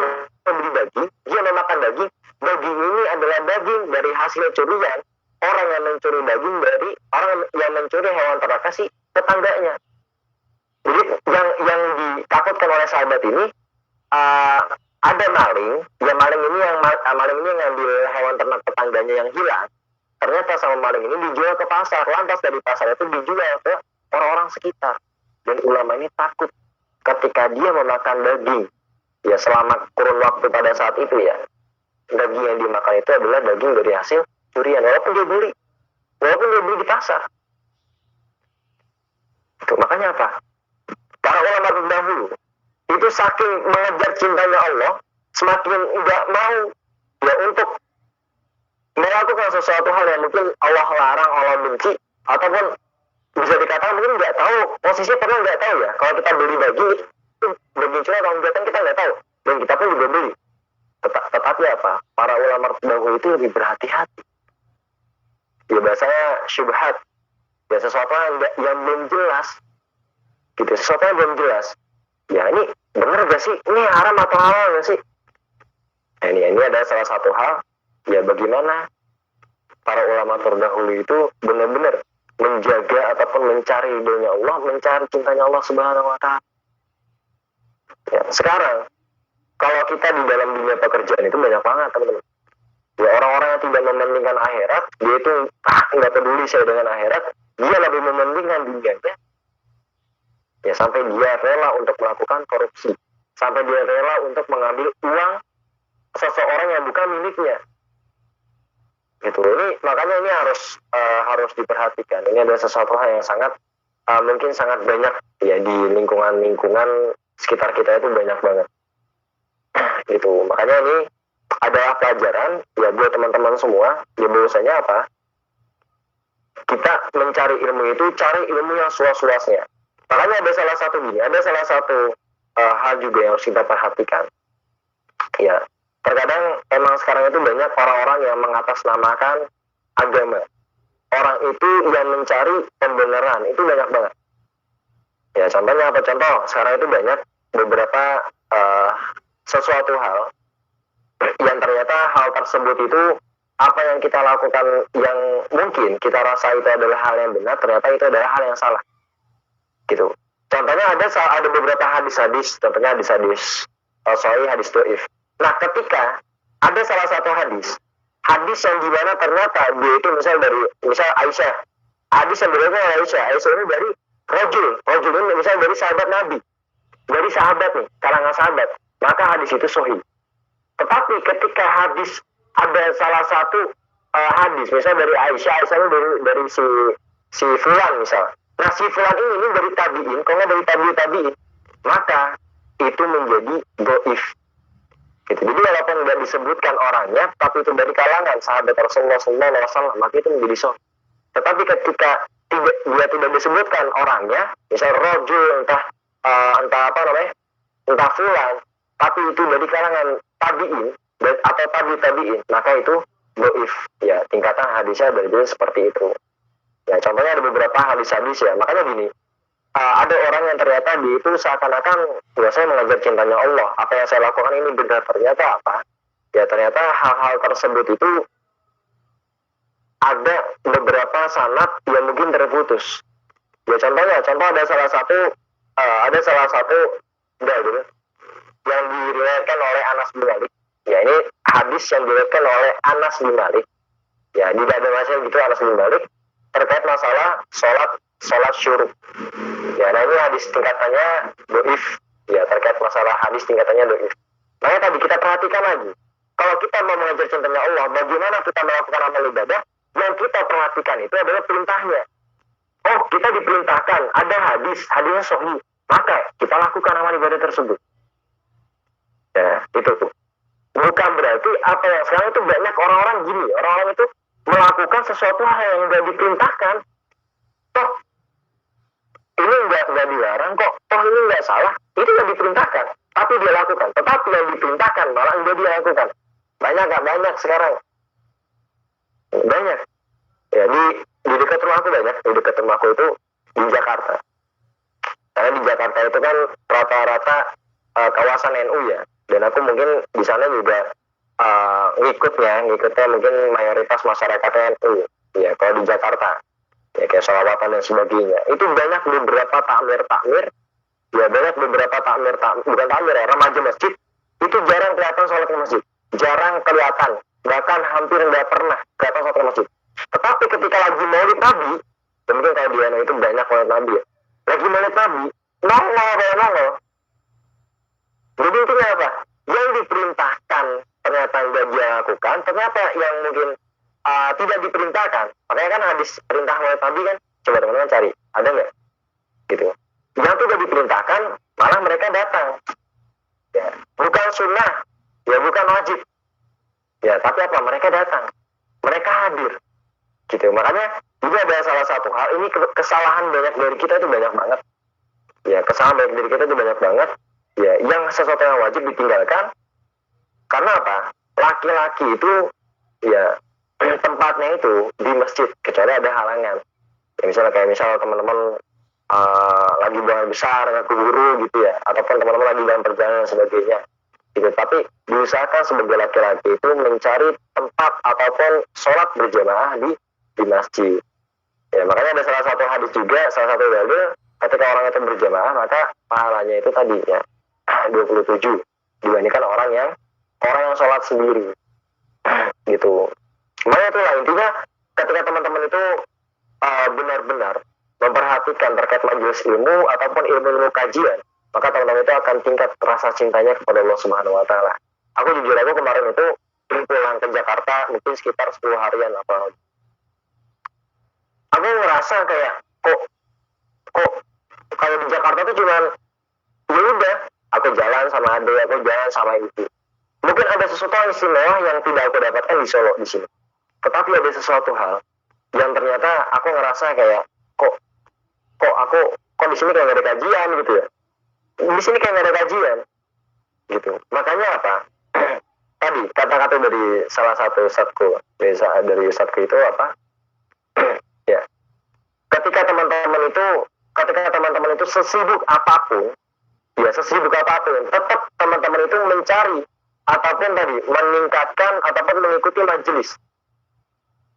membeli daging, dia memakan daging ini adalah daging dari hasil curian orang yang mencuri daging dari orang yang mencuri hewan ternak si tetangganya. Jadi yang ditakutkan oleh sahabat ini, ada maling ini yang ngambil hewan ternak tetangganya yang hilang. Ternyata sama maling ini dijual ke pasar, lantas dari pasar itu dijual ke orang-orang sekitar. Dan ulama ini takut ketika dia memakan daging, ya selama kurun waktu pada saat itu ya, daging yang dimakan itu adalah daging dari hasil curian, walaupun dia beli di pasar. Itu makanya apa? Para ulama terdahulu itu saking mengejar cintanya Allah, semakin nggak mau ya untuk melakukan sesuatu hal yang mungkin Allah larang, Allah benci, ataupun bisa dikatakan mungkin nggak tahu, posisinya pernah nggak tahu ya. Kalau kita beli daging curian atau enggak kita nggak tahu, dan kita pun juga beli. Tetapi apa? Para ulama terdahulu itu lebih berhati-hati. Ya bahasanya syubhat, ya sesuatu yang belum jelas, gitu. Sesuatu yang belum jelas. Ya ini benar gak sih? Ini haram atau halal gak sih? Nah, ini ada salah satu hal. Ya bagaimana para ulama terdahulu itu benar-benar menjaga ataupun mencari ridhonya Allah, mencari cintanya Allah Subhanahu wa taala. Ya, sekarang kalau kita di dalam dunia pekerjaan itu banyak banget teman-teman. Ya orang-orang yang tidak mementingkan akhirat, dia itu nggak peduli saya dengan akhirat, dia lebih mementingkan dunianya. Ya Ya, sampai dia rela untuk melakukan korupsi, sampai dia rela untuk mengambil uang seseorang yang bukan miliknya. Gitu. Ini makanya ini harus diperhatikan. Ini adalah sesuatu hal yang sangat mungkin sangat banyak ya di lingkungan sekitar kita itu banyak banget. Gitu. Makanya ini adalah pelajaran ya buat teman-teman semua. Ya bahwasanya apa? Kita mencari ilmu itu cari ilmu yang seluas-luasnya. Makanya ada salah satu hal juga yang harus kita perhatikan. Ya, terkadang emang sekarang itu banyak orang-orang yang mengatasnamakan agama. Orang itu yang mencari pembenaran itu banyak banget. Ya, contohnya apa? Contoh, sekarang itu banyak beberapa sesuatu hal yang ternyata hal tersebut itu apa yang kita lakukan yang mungkin kita rasa itu adalah hal yang benar, ternyata itu adalah hal yang salah. Gitu. Contohnya ada beberapa hadis-hadis, contohnya hadis-hadis sahih, hadis dhaif. Nah, ketika ada salah satu hadis yang dimana ternyata dia itu misal Aisyah, hadis yang berbeda dengan Aisyah ini dari rajul ini misal dari sahabat Nabi, dari sahabat nih, kalangan sahabat, maka hadis itu sahih. Tetapi ketika hadis ada salah satu hadis misal dari Aisyah ini dari si fulan misal. Nah, si fulan ini dari tabi'in, kalau nggak dari tabi'in, maka itu menjadi dhaif. Gitu. Jadi walaupun tidak disebutkan orangnya, tapi itu dari kalangan sahabat Rasulullah SAW, maka itu menjadi sahih. Tetapi ketika dia tidak disebutkan orangnya, misal rajul entah fulan, tapi itu dari kalangan tabi'in atau tabi'in, maka itu dhaif. Ya, tingkatan hadisnya berarti seperti itu. Ya, contohnya ada beberapa hadis-hadis ya. Makanya gini, ada orang yang ternyata dia itu seakan-akan saya mengajar cintanya Allah. Apa yang saya lakukan ini benar, ternyata apa? Ya, ternyata hal-hal tersebut itu ada beberapa sanad yang mungkin terputus. Ya, contoh ada salah satu dalil yang diriwayatkan oleh Anas bin Malik. Ya, ini hadis yang diriwayatkan oleh Anas bin Malik. Ya, tidak ada masalah gitu Anas bin Malik terkait masalah sholat syuruk. Ya, nah ini hadis tingkatannya dhaif. Ya, terkait masalah hadis tingkatannya dhaif. Makanya tadi kita perhatikan lagi. Kalau kita mau mengajar cintanya Allah, bagaimana kita melakukan amal ibadah? Yang kita perhatikan itu adalah perintahnya. Oh, kita diperintahkan, ada hadisnya sahih. Maka kita lakukan amal ibadah tersebut. Ya, itu tuh. Bukan berarti apa yang sekarang itu banyak orang-orang gini. Orang-orang itu melakukan sesuatu hal yang tidak diperintahkan. Toh ini nggak dilarang kok, toh ini nggak salah, itu yang diperintahkan, tapi dia lakukan. Tetapi yang diperintahkan malah nggak dia lakukan. Banyak sekarang, banyak. Ya, di dekat rumahku banyak, di dekat rumahku itu di Jakarta. Karena di Jakarta itu kan rata-rata kawasan NU ya, dan aku mungkin di sana juga ngikutnya mungkin mayoritas masyarakat NU. Ya, kalau di Jakarta. Ya, kayak sholawatan dan sebagainya. Itu banyak beberapa takmir, ya banyak beberapa bukan takmir ya, remaja masjid, itu jarang kelihatan sholat ke masjid. Jarang kelihatan, bahkan hampir nggak pernah kelihatan sholat ke masjid. Tetapi ketika lagi maulid Nabi, ya mungkin kalau di NU itu banyak maulid Nabi ya, lagi maulid Nabi, nongol. Jadi intinya apa? Yang diperintahkan ternyata nggak dia lakukan, ternyata yang mungkin tidak diperintahkan. Makanya kan hadis perintah maulid Nabi kan, coba teman-teman cari, ada nggak? Gitu. Yang tidak diperintahkan, malah mereka datang. Ya, bukan sunnah, ya bukan wajib. Ya, tapi apa? Mereka datang, mereka hadir. Gitu. Makanya juga ada salah satu hal, ini kesalahan banyak dari kita itu banyak banget. Ya, kesalahan banyak dari kita itu banyak banget. Ya, yang sesuatu yang wajib ditinggalkan. Karena apa? Laki-laki itu, ya tempatnya itu di masjid, kecuali ada halangan. Ya, misalnya teman-teman lagi buang besar, keburu gitu ya, ataupun teman-teman lagi dalam perjalanan dan sebagainya. Gitu. Tapi diusahakan sebagai laki-laki itu mencari tempat ataupun sholat berjamaah di masjid. Ya, makanya ada salah satu hadis juga, salah satu dalil, ketika orang itu berjamaah maka pahalanya itu tadi ya 27 dibandingkan orang yang sholat sendiri. Gitu. Makanya itulah intinya ketika teman-teman itu benar-benar memperhatikan terkait majelis ilmu ataupun ilmu kajian, maka teman-teman itu akan tingkat rasa cintanya kepada Allah Subhanahu wa taala. Aku jujur, aku kemarin itu pulang ke Jakarta mungkin sekitar 10 harian apa. Aku ngerasa kayak kok kalau di Jakarta tuh cuman ya udah, aku jalan sama adik, aku jalan sama ibu. Mungkin ada sesuatu yang istimewa yang tidak aku dapatkan di Solo di sini. Tetapi ada sesuatu hal yang ternyata aku ngerasa kayak kok di sini kayak gak ada kajian gitu ya. Di sini kayak gak ada kajian gitu. Makanya apa? Tadi kata-kata dari salah satu ustadku, dari ustadku itu apa? Ya. Ketika teman-teman itu sesibuk apapun, tetap teman-teman itu mencari ataupun tadi meningkatkan ataupun mengikuti majelis.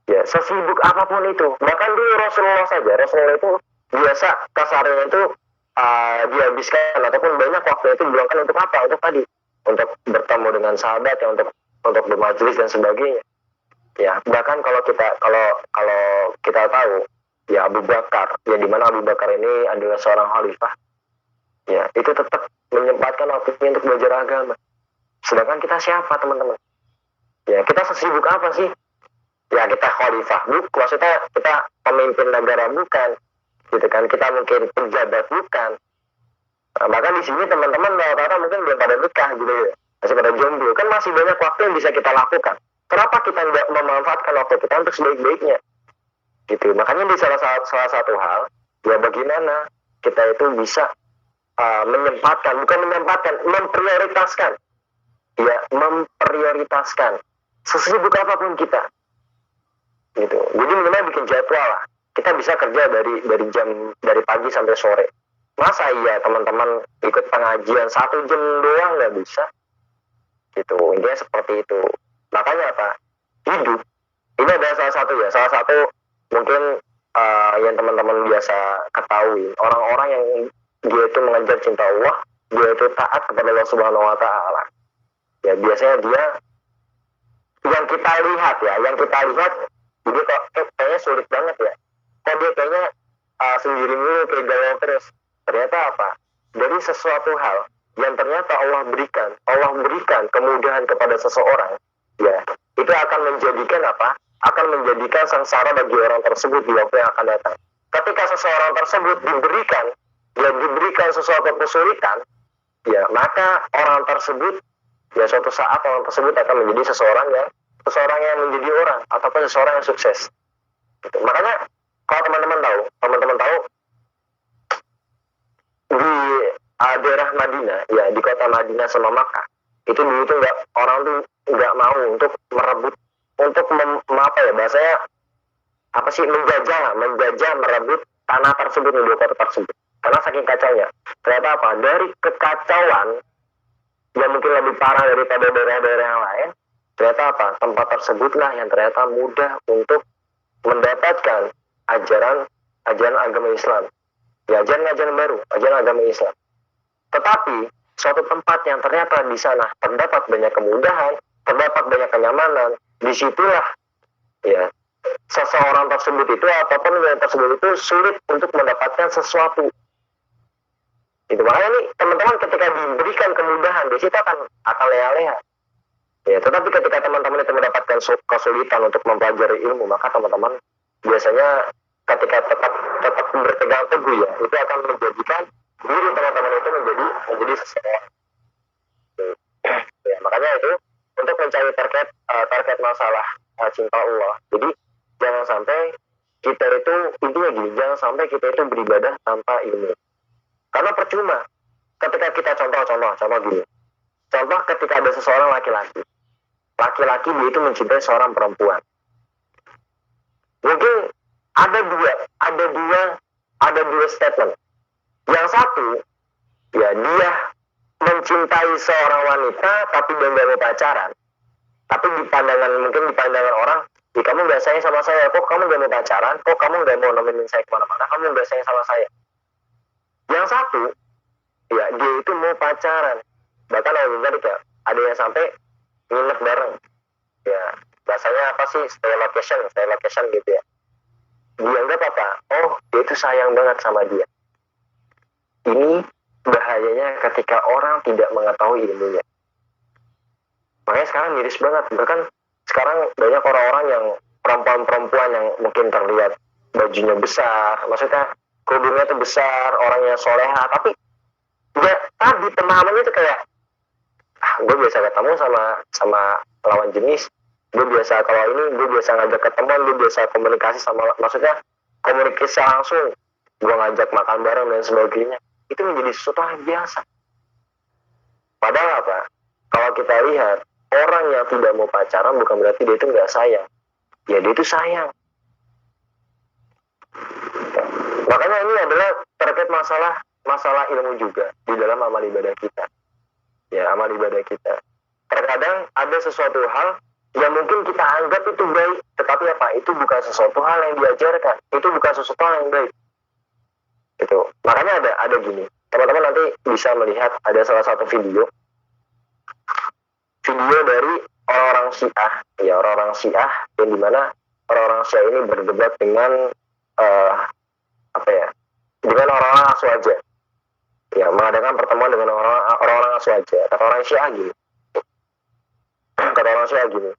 Ya, sesibuk apapun itu. Bahkan dulu Rasulullah itu biasa kasarnya itu dihabiskan ataupun banyak waktu itu diluangkan untuk apa? Untuk tadi, untuk bertemu dengan sahabat ya, untuk bermajelis dan sebagainya. Ya, bahkan kalau kita tahu ya Abu Bakar, ya di mana Abu Bakar ini adalah seorang khalifah, ya itu tetap menyempatkan waktunya untuk belajar agama. Sedangkan kita siapa teman-teman? Ya kita sesibuk apa sih? Ya kita khalifah, maksudnya kita pemimpin negara bukan, gitu kan? Kita mungkin pejabat bukan. Nah, bahkan di sini teman-teman rata-rata mungkin belum pada nikah gitu ya, masih pada jomblo. Kan masih banyak waktu yang bisa kita lakukan. Kenapa kita tidak memanfaatkan waktu kita untuk sebaik-baiknya? Gitu. Makanya di salah satu hal, ya bagaimana kita itu bisa memprioritaskan, ya memprioritaskan sesibuk apapun kita. Gitu. Jadi minimal bikin jadwal lah. Kita bisa kerja dari pagi sampai sore. Masa iya teman-teman ikut pengajian 1 jam doang nggak bisa? Gitu. Intinya seperti itu. Makanya apa? Hidup ini adalah salah satu mungkin yang teman-teman biasa ketahui, orang-orang yang dia itu mengejar cinta Allah, dia itu taat kepada Allah Subhanahu wa taala. Ya biasanya dia yang kita lihat jadi kok kayaknya sulit banget ya. Kok dia kayaknya sendiri mulu kayak galau terus. Ternyata apa? Dari sesuatu hal yang ternyata Allah berikan kemudahan kepada seseorang, ya itu akan menjadikan apa? Akan menjadikan sengsara bagi orang tersebut di waktu yang akan datang. Ketika seseorang tersebut diberikan sesuatu kesulitan, ya maka orang tersebut, ya suatu saat orang tersebut akan menjadi seseorang yang menjadi orang ataupun seseorang yang sukses. Gitu. Makanya kalau teman-teman tahu di daerah Madinah, ya di kota Madinah sama Makkah, itu dulu tuh orang tuh nggak mau untuk merebut, untuk bahasanya apa sih, menjajah merebut tanah tersebut, di kota tersebut, karena saking kacaunya. Ternyata apa? Dari kekacauan yang mungkin lebih parah daripada daerah-daerah yang lain, ternyata apa? Tempat tersebutlah yang ternyata mudah untuk mendapatkan ajaran agama Islam, ya ajaran baru, ajaran agama Islam. Tetapi suatu tempat yang ternyata di sana terdapat banyak kemudahan, terdapat banyak kenyamanan, disitulah ya seseorang tersebut itu ataupun yang tersebut itu sulit untuk mendapatkan sesuatu. Itu makanya nih teman-teman ketika diberikan kemudahan, di situ akan leha-leha. Ya, tetapi ketika teman-teman itu mendapatkan kesulitan untuk mempelajari ilmu, maka teman-teman biasanya ketika tetap berpegang teguh, ya itu akan menjadikan diri teman-teman itu menjadi seseorang. Ya, makanya itu untuk mencari target masalah cinta Allah. Jadi jangan sampai kita itu, intinya gini, jangan sampai kita itu beribadah tanpa ilmu. Karena percuma ketika kita contoh gini. Contoh ketika ada seseorang laki-laki dia itu mencintai seorang perempuan. Mungkin ada dua statement. Yang satu, ya dia mencintai seorang wanita tapi dia nggak mau pacaran. Tapi di pandangan orang, ya kamu nggak sayang sama saya, kok kamu nggak mau pacaran, kok kamu nggak mau nemenin saya kemana-mana, kamu nggak sayang sama saya. Yang satu, ya dia itu mau pacaran. Bahkan ada yang sampai nginep bareng, ya bahasanya apa sih, stay location gitu ya. dianggap apa? Oh, dia itu sayang banget sama dia. Ini bahayanya ketika orang tidak mengetahui ilmunya. Makanya sekarang miris banget. Bahkan sekarang banyak orang-orang yang perempuan-perempuan yang mungkin terlihat bajunya besar, maksudnya kerudungnya itu besar, orangnya soleha, tapi ya tadi pemahamannya itu kayak gue biasa ketemu sama lawan jenis, gue biasa kalau ini gue biasa ngajak ketemuan, gue biasa komunikasi sama, maksudnya komunikasi langsung, gue ngajak makan bareng dan sebagainya, itu menjadi sesuatu yang biasa. Padahal apa? Kalau kita lihat orang yang tidak mau pacaran bukan berarti dia itu nggak sayang, ya dia itu sayang. Makanya ini adalah terkait masalah ilmu juga di dalam amal ibadah kita. Ya, amal ibadah kita. Terkadang ada sesuatu hal yang mungkin kita anggap itu baik, tetapi apa? Itu bukan sesuatu hal yang diajarkan. Itu bukan sesuatu hal yang baik. Itu. Makanya ada gini. Teman-teman nanti bisa melihat ada salah satu video dari orang-orang Syiah. Ya, orang-orang Syiah yang dimana orang-orang Syiah ini berdebat dengan dengan orang-orang Aswaja. Ya, mengadakan pertemuan dengan orang-orang Aswaja. Kata orang Syiah gini.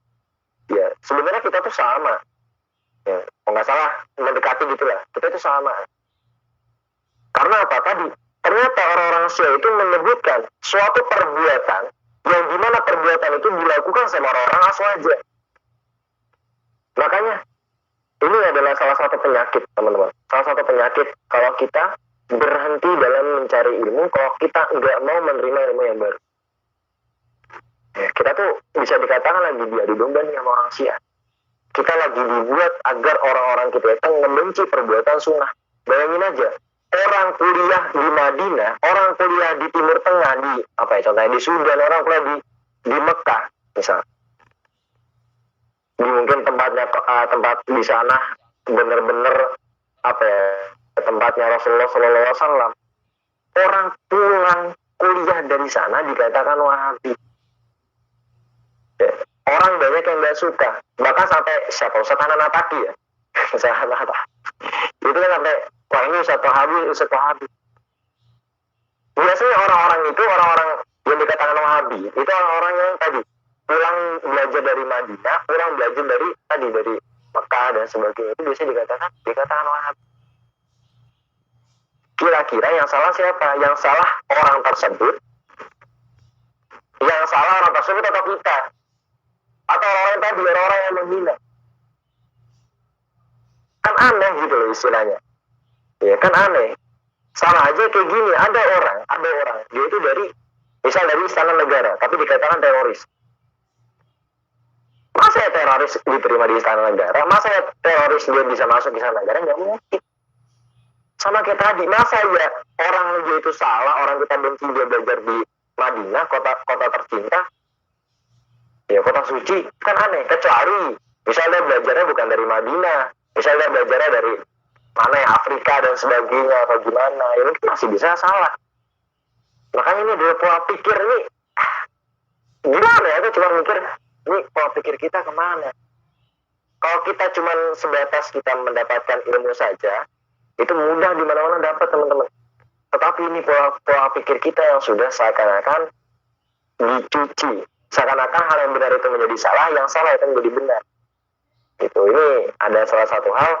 Ya, sebenarnya kita tuh sama. Ya, kalau nggak salah mendekati gitulah. Kita itu sama. Karena apa tadi? Ternyata orang-orang Syiah itu menyebutkan suatu perbuatan yang dimana perbuatan itu dilakukan sama orang-orang Aswaja. Makanya ini adalah salah satu penyakit, teman-teman. Salah satu penyakit kalau kita berhenti dalam mencari ilmu, kalau kita nggak mau menerima ilmu yang baru. Ya, kita tuh bisa dikatakan lagi diadu domba nih sama orang Syiah. Kita lagi dibuat agar orang-orang kita itu membenci perbuatan sunnah. Bayangin aja, orang kuliah di Madinah, orang kuliah di Timur Tengah, contohnya di Sudan, orang kuliah di Mekah, misal. Di mungkin tempat di sana bener-bener tempatnya Rasulullah SAW. Orang pulang kuliah dari sana dikatakan Wahabi. Ya, orang banyak yang nggak suka, bahkan sampai siapa Ustaz Hanan Ataki ya, itu kan sampai wah ini Ustaz Wahabi. Biasanya orang-orang yang dikatakan Wahabi itu orang-orang yang tadi pulang belajar dari Madinah, pulang belajar dari Mekah dan sebagainya, itu biasanya dikatakan Wahabi. Kira-kira yang salah siapa? Yang salah orang tersebut? Yang salah orang tersebut atau kita? Atau orang yang menghina? Kan aneh gitu loh istilahnya. Ya kan aneh. Sama aja kayak gini, ada orang, dia itu dari Istana Negara, tapi dikatakan teroris. Masa ya teroris diterima di Istana Negara? Masa ya teroris dia bisa masuk di Istana Negara? Nggak mungkin. Sama kayak tadi, masa ya orang dia itu salah, orang kita benci dia belajar di Madinah, kota tercinta, ya kota suci, kan aneh. Kecuali misalnya belajarnya bukan dari Madinah, misalnya belajarnya dari mana ya, Afrika dan sebagainya, atau gimana, ya mungkin masih bisa salah. Makanya ini adalah pola pikir ini, gimana ya, aku cuma mikir, ini pola pikir kita kemana? Kalau kita cuma sebatas kita mendapatkan ilmu saja, itu mudah di mana-mana dapat, teman-teman. Tetapi ini pola pikir kita yang sudah seakan-akan dicuci. Seakan-akan hal yang benar itu menjadi salah, yang salah itu menjadi benar. Ini ada salah satu hal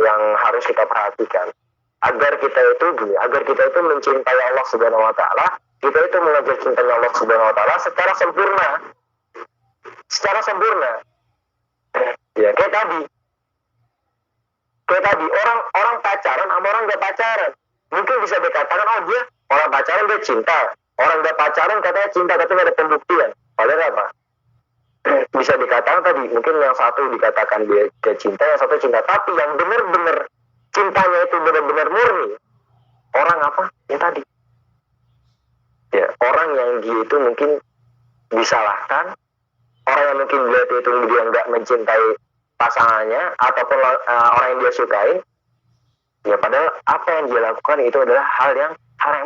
yang harus kita perhatikan. Agar kita itu mencintai Allah Subhanahu wa taala, kita itu mengajar cintanya Allah Subhanahu wa taala secara sempurna. Ya, kayak tadi orang pacaran sama orang gak pacaran mungkin bisa dikatakan dia orang pacaran dia cinta, orang gak pacaran katanya cinta tapi gak ada pembuktian. Padahal apa? Bisa dikatakan tadi mungkin yang satu dikatakan dia cinta, yang satu cinta, tapi yang benar-benar cintanya itu benar-benar murni orang apa? Ya tadi ya, orang yang dia itu mungkin disalahkan, orang yang mungkin dia nggak mencintai pasangannya ataupun orang yang dia sukai, ya padahal apa yang dia lakukan itu adalah hal yang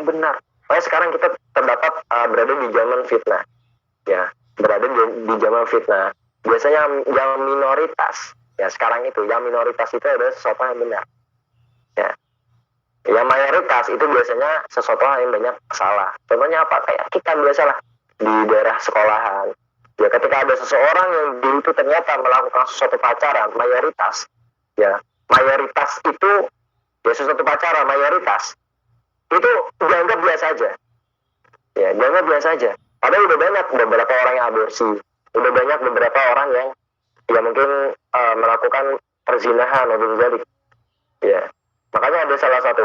benar. Makanya sekarang kita terdapat berada di zaman fitnah, ya berada di zaman fitnah. Biasanya yang minoritas Ya sekarang itu yang minoritas itu adalah sesuatu yang benar. Ya. Yang mayoritas itu biasanya sesuatu yang banyak salah. Contohnya apa? Kayak kita biasalah di daerah sekolahan. Ya ketika ada seseorang yang dia itu ternyata melakukan sesuatu pacaran, mayoritas itu ya sesuatu pacaran mayoritas itu dianggap biasa aja. Ya dianggap biasa aja. Padahal udah banyak beberapa orang yang aborsi, udah banyak beberapa orang yang ya mungkin melakukan perzinahan atau menjadi. Ya makanya ada salah satu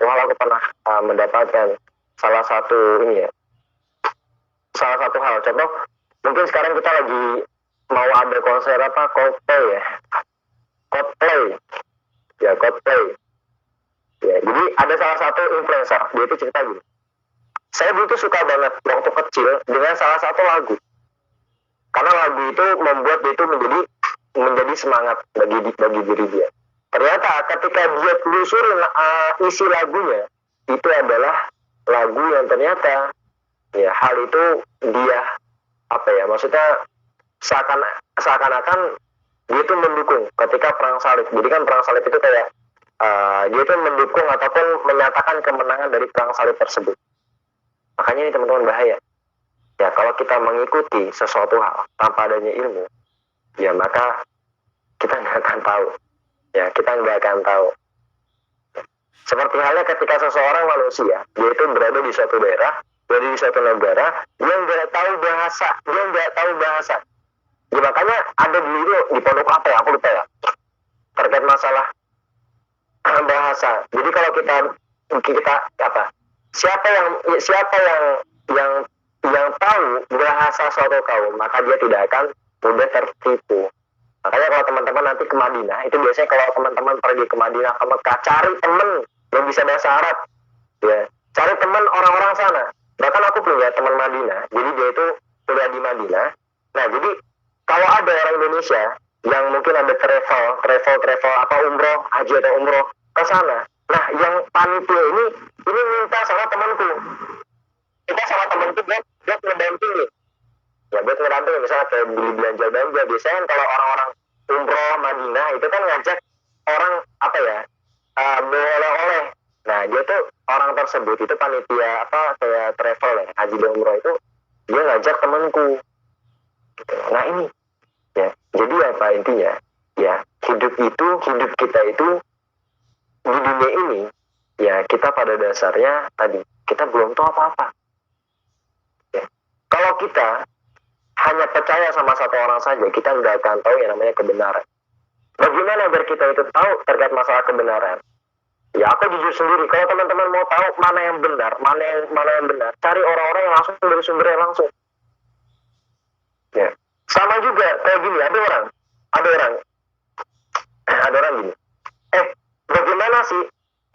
hal aku pernah mendapatkan salah satu hal. Contoh mungkin sekarang kita lagi mau ada konser apa Coldplay. Ya, jadi ada salah satu influencer, dia itu cerita gini. Saya dulu tuh suka banget waktu kecil dengan salah satu lagu. Karena lagu itu membuat dia itu menjadi semangat bagi diri dia. Ternyata ketika dia telusurin isi lagunya, itu adalah lagu yang ternyata ya hal itu dia maksudnya seakan-akan dia itu mendukung ketika perang salib. Jadi kan perang salib itu kayak dia itu mendukung ataupun menyatakan kemenangan dari perang salib tersebut. Makanya ini teman-teman bahaya. Ya kalau kita mengikuti sesuatu hal tanpa adanya ilmu, ya maka kita nggak akan tahu. Ya kita nggak akan tahu. Seperti halnya ketika seseorang manusia, dia itu berada di suatu daerah, berada di suatu negara, dia nggak tahu bahasa. Ya, makanya ada dulu di pondok apa ya, aku lupa ya, terkait masalah bahasa. Jadi kalau kita siapa yang tahu bahasa suatu kaum, maka dia tidak akan mudah tertipu. Makanya kalau teman-teman nanti ke Madinah, itu biasanya kalau teman-teman pergi ke Madinah ke Mekah, cari teman yang bisa bahasa Arab, ya, cari teman orang-orang sana. Bahkan aku punya teman Madinah, jadi dia itu kuliah di Madinah. Nah, jadi kalau ada orang Indonesia yang mungkin ada travel apa umroh, haji atau umroh ke sana, nah yang panitia ini minta sama temanku, buat ngedampingi. Ya buat ngedampingi, misalnya kayak beli belanja. Biasanya kalau orang-orang umroh Madinah itu kan ngajak orang bawa oleh-oleh. Nah dia tuh orang tersebut itu panitia kayak travel ya, haji dan umroh itu dia ngajak temanku. Gitu. Nah ini ya, jadi apa intinya? Ya hidup kita itu di dunia ini ya kita pada dasarnya tadi kita belum tahu apa-apa. Ya. Kalau kita hanya percaya sama satu orang saja, kita nggak akan tahu yang namanya kebenaran. Bagaimana biar kita itu tahu terkait masalah kebenaran? Ya aku jujur sendiri, kalau teman-teman mau tahu mana yang benar, cari orang-orang yang langsung dari sumbernya langsung. Ya. Sama juga kayak gini, ada orang gini. Bagaimana sih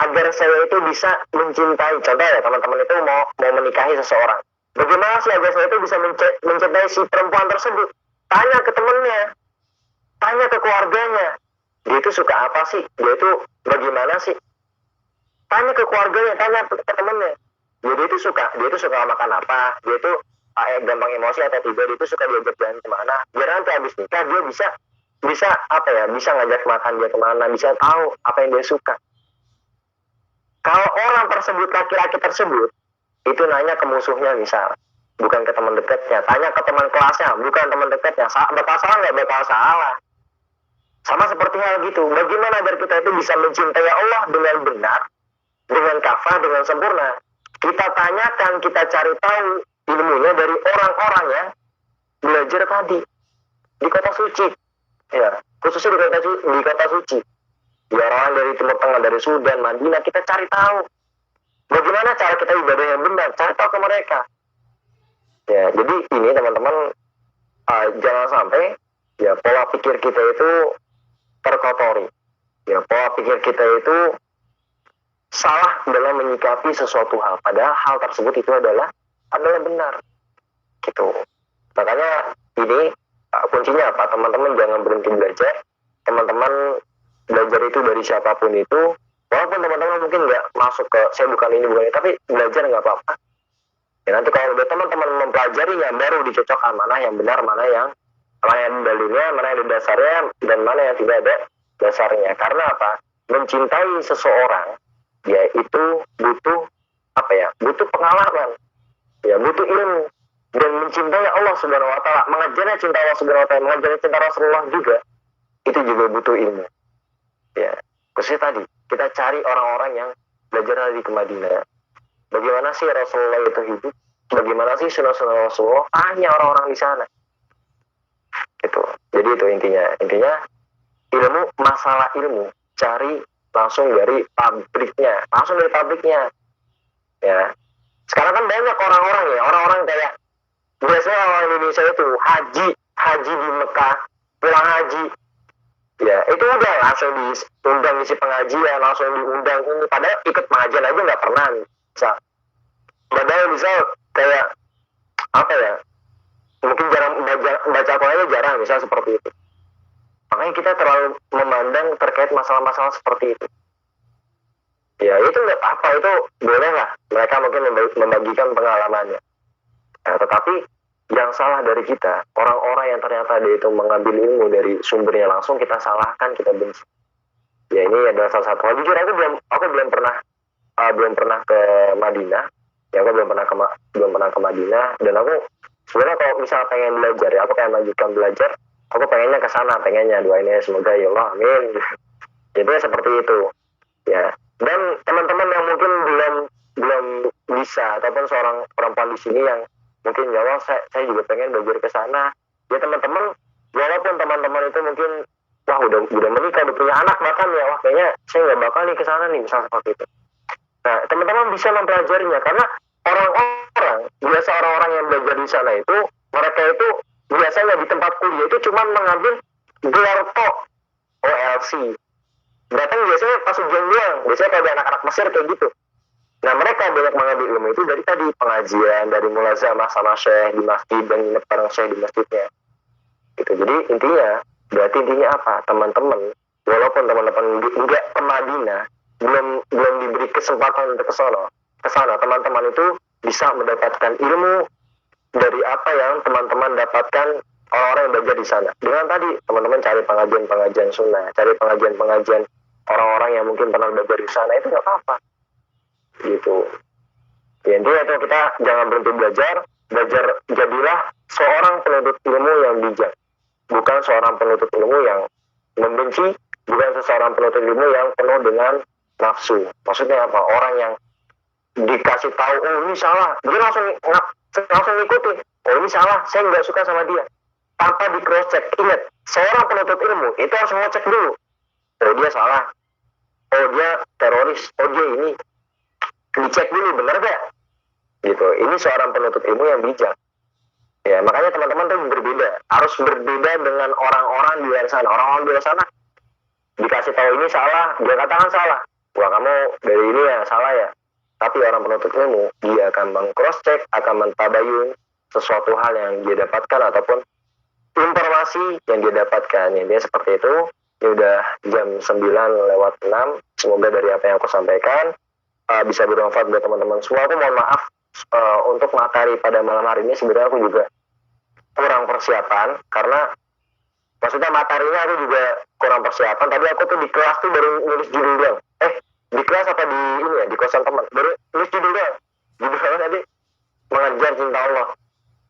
agar saya itu bisa mencintai? Contoh ya, teman-teman itu mau menikahi seseorang. Bagaimana sih agar saya itu bisa mencintai si perempuan tersebut? Tanya ke temennya, tanya ke keluarganya. Dia itu suka apa sih? Dia itu bagaimana sih? Tanya ke keluarganya, tanya ke temennya. Dia itu suka makan apa? Dia itu gampang emosi atau tidak? Dia itu suka diajak jalan kemana? Biar nanti habis nikah dia bisa ngajak makan dia kemana? Bisa tahu apa yang dia suka. Kalau orang tersebut, laki-laki tersebut, itu nanya ke musuhnya misal, bukan ke teman dekatnya, tanya ke teman kelasnya, bukan teman dekatnya, bakal salah nggak bakal salah. Sama seperti hal gitu, bagaimana agar kita itu bisa mencintai Allah dengan benar, dengan kafah, dengan sempurna? Kita tanyakan, kita cari tahu ilmunya dari orang-orang yang belajar tadi di kota suci, ya khususnya di kota suci. Ya orang dari Timur Tengah, dari Sudan, Madinah, kita cari tahu bagaimana cara kita ibadah yang benar, cari tahu ke mereka. Ya, jadi ini teman-teman jangan sampai ya pola pikir kita itu terkotori. Ya, pola pikir kita itu salah dalam menyikapi sesuatu hal, padahal hal tersebut itu adalah benar. Gitu. Makanya ini kuncinya apa? Teman-teman jangan berhenti belajar. Teman-teman belajar itu dari siapapun itu, walaupun teman-teman mungkin nggak masuk ke saya bukan ini, tapi belajar nggak apa-apa. Ya nanti kalau udah teman-teman mempelajarinya, baru dicocokkan mana yang benar, mana yang Mana yang dalilnya, mana yang ada dasarnya, dan mana yang tidak ada dasarnya. Karena apa? Mencintai seseorang, ya itu butuh apa ya? Butuh pengalaman, ya butuh ilmu. Dan mencintai Allah Subhanahu Wa Taala, mengajarnya cinta Allah Subhanahu Wa Taala, mengajarnya cinta Rasulullah juga, itu juga butuh ilmu. Ya, khususnya tadi kita cari orang-orang yang belajar dari ke Madinah. Bagaimana sih Rasulullah itu hidup? Bagaimana sih sunnah-sunnah Rasulullah? Tanya orang-orang di sana. Gitu. Jadi itu intinya ilmu, masalah ilmu cari langsung dari pabriknya, ya. Sekarang kan banyak orang-orang kayak biasanya orang Indonesia itu haji di Mekah, pulang haji, ya itu udah langsung diundang isi pengajian, langsung diundang ini, padahal ikut pengajian aja nggak pernah nih. Padahal misal kayak apa ya, mungkin jarang baca Al-Qurannya jarang, misal seperti itu. Makanya kita terlalu memandang terkait masalah-masalah seperti itu. Ya itu nggak apa, itu boleh lah, mereka mungkin membagikan pengalamannya. Nah, tetapi yang salah dari kita, orang-orang yang ternyata dia itu mengambil ilmu dari sumbernya langsung, kita salahkan, kita benci. Ya ini adalah salah satu. Jujur aku belum pernah ke Madinah. Ya aku belum pernah ke Madinah, dan aku sebenarnya kalau misal pengen belajar, ya aku pengen lanjutkan belajar, aku pengennya ke sana, pengennya doainnya semoga ya Allah amin. Jadi seperti itu. Ya. Dan teman-teman yang mungkin belum bisa, ataupun seorang perempuan di sini yang mungkin ya Allah saya juga pengen belajar ke sana. Ya teman-teman, walaupun teman-teman itu mungkin wah udah menikah, udah punya anak bahkan, ya wah kayaknya saya nggak bakal nih ke sana nih, misal seperti itu. Nah, teman-teman bisa mempelajarinya, karena orang-orang yang belajar di sana itu, mereka itu biasanya di tempat kuliah itu cuma mengambil gelar TOEFL, OLC. Datang biasanya pas ujian doang, biasanya kayak anak-anak Mesir kayak gitu. Nah, mereka banyak mengambil ilmu itu dari tadi pengajian, dari mulazamah sama syekh di masjid, dan nginep bareng syekh di masjidnya. Gitu. Jadi intinya apa? Teman-teman, walaupun teman-teman enggak ke Madinah, belum diberi kesempatan untuk ke sana, teman-teman itu bisa mendapatkan ilmu dari apa yang teman-teman dapatkan orang-orang yang belajar di sana. Dengan tadi teman-teman cari pengajian sunnah, cari pengajian orang-orang yang mungkin pernah belajar di sana, itu nggak apa-apa. Gitu. Ya, intinya itu kita jangan berhenti belajar, jadilah seorang penuntut ilmu yang bijak, bukan seorang penuntut ilmu yang membenci, bukan seorang penuntut ilmu yang penuh dengan nafsu. Maksudnya apa? Orang yang dikasih tahu, oh ini salah, dia langsung ikutin. Oh ini salah, saya nggak suka sama dia. Tanpa di cross check. Ingat, seorang penuntut ilmu itu harus ngecek dulu. Oh dia salah, oh dia teroris, oh dia ini. Dicek dulu benar gak? Gitu. Ini seorang penuntut ilmu yang bijak. Ya makanya teman-teman tuh harus berbeda dengan orang-orang di luar sana. Orang-orang di luar sana dikasih tahu ini salah, dia katakan salah. Wah kamu dari ini ya salah ya. Tapi orang penuntut ilmu, dia akan meng-cross check, akan mentabayun sesuatu hal yang dia dapatkan ataupun informasi yang dia dapatkan. Ya, dia seperti itu. Ini udah jam 9:06. Semoga dari apa yang aku sampaikan bisa bermanfaat buat teman-teman semua. Aku mohon maaf untuk materi pada malam hari ini, sebenarnya aku juga kurang persiapan, karena maksudnya materinya aku juga kurang persiapan. Tadi aku tuh di kelas tuh baru nulis judul doang. Di kelas apa di ini ya, di kosan teman, baru nulis judul doang. Judulnya tadi mengajar cinta Allah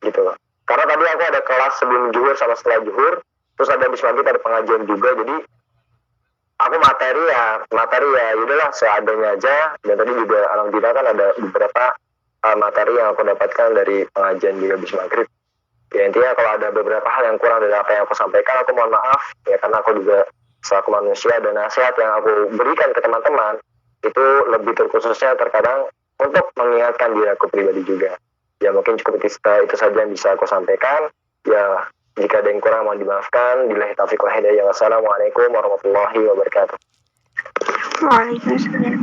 gitu loh. Karena tadi aku ada kelas sebelum zuhur sama setelah zuhur, terus ada habis maghrib ada pengajian juga, jadi aku materi ya yaudahlah seadanya aja. Dan tadi juga alhamdulillah kan ada beberapa materi yang aku dapatkan dari pengajian juga habis maghrib. Ya intinya kalau ada beberapa hal yang kurang dari apa yang aku sampaikan, aku mohon maaf ya, karena aku juga selaku manusia, dan nasihat yang aku berikan ke teman-teman itu lebih terkhususnya terkadang untuk mengingatkan diri aku pribadi juga. Ya mungkin cukup itu saja yang bisa aku sampaikan. Ya jika ada yang kurang mohon dimaafkan. Billahi taufiq wal hidayah. Wassalamualaikum warahmatullahi wabarakatuh. Waalaikumsalam.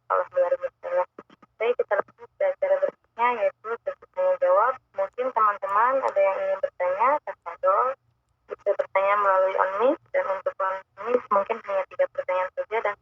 Allah luar biasa. Jadi kita lanjut belajar berikutnya, yaitu pertanyaan saja dan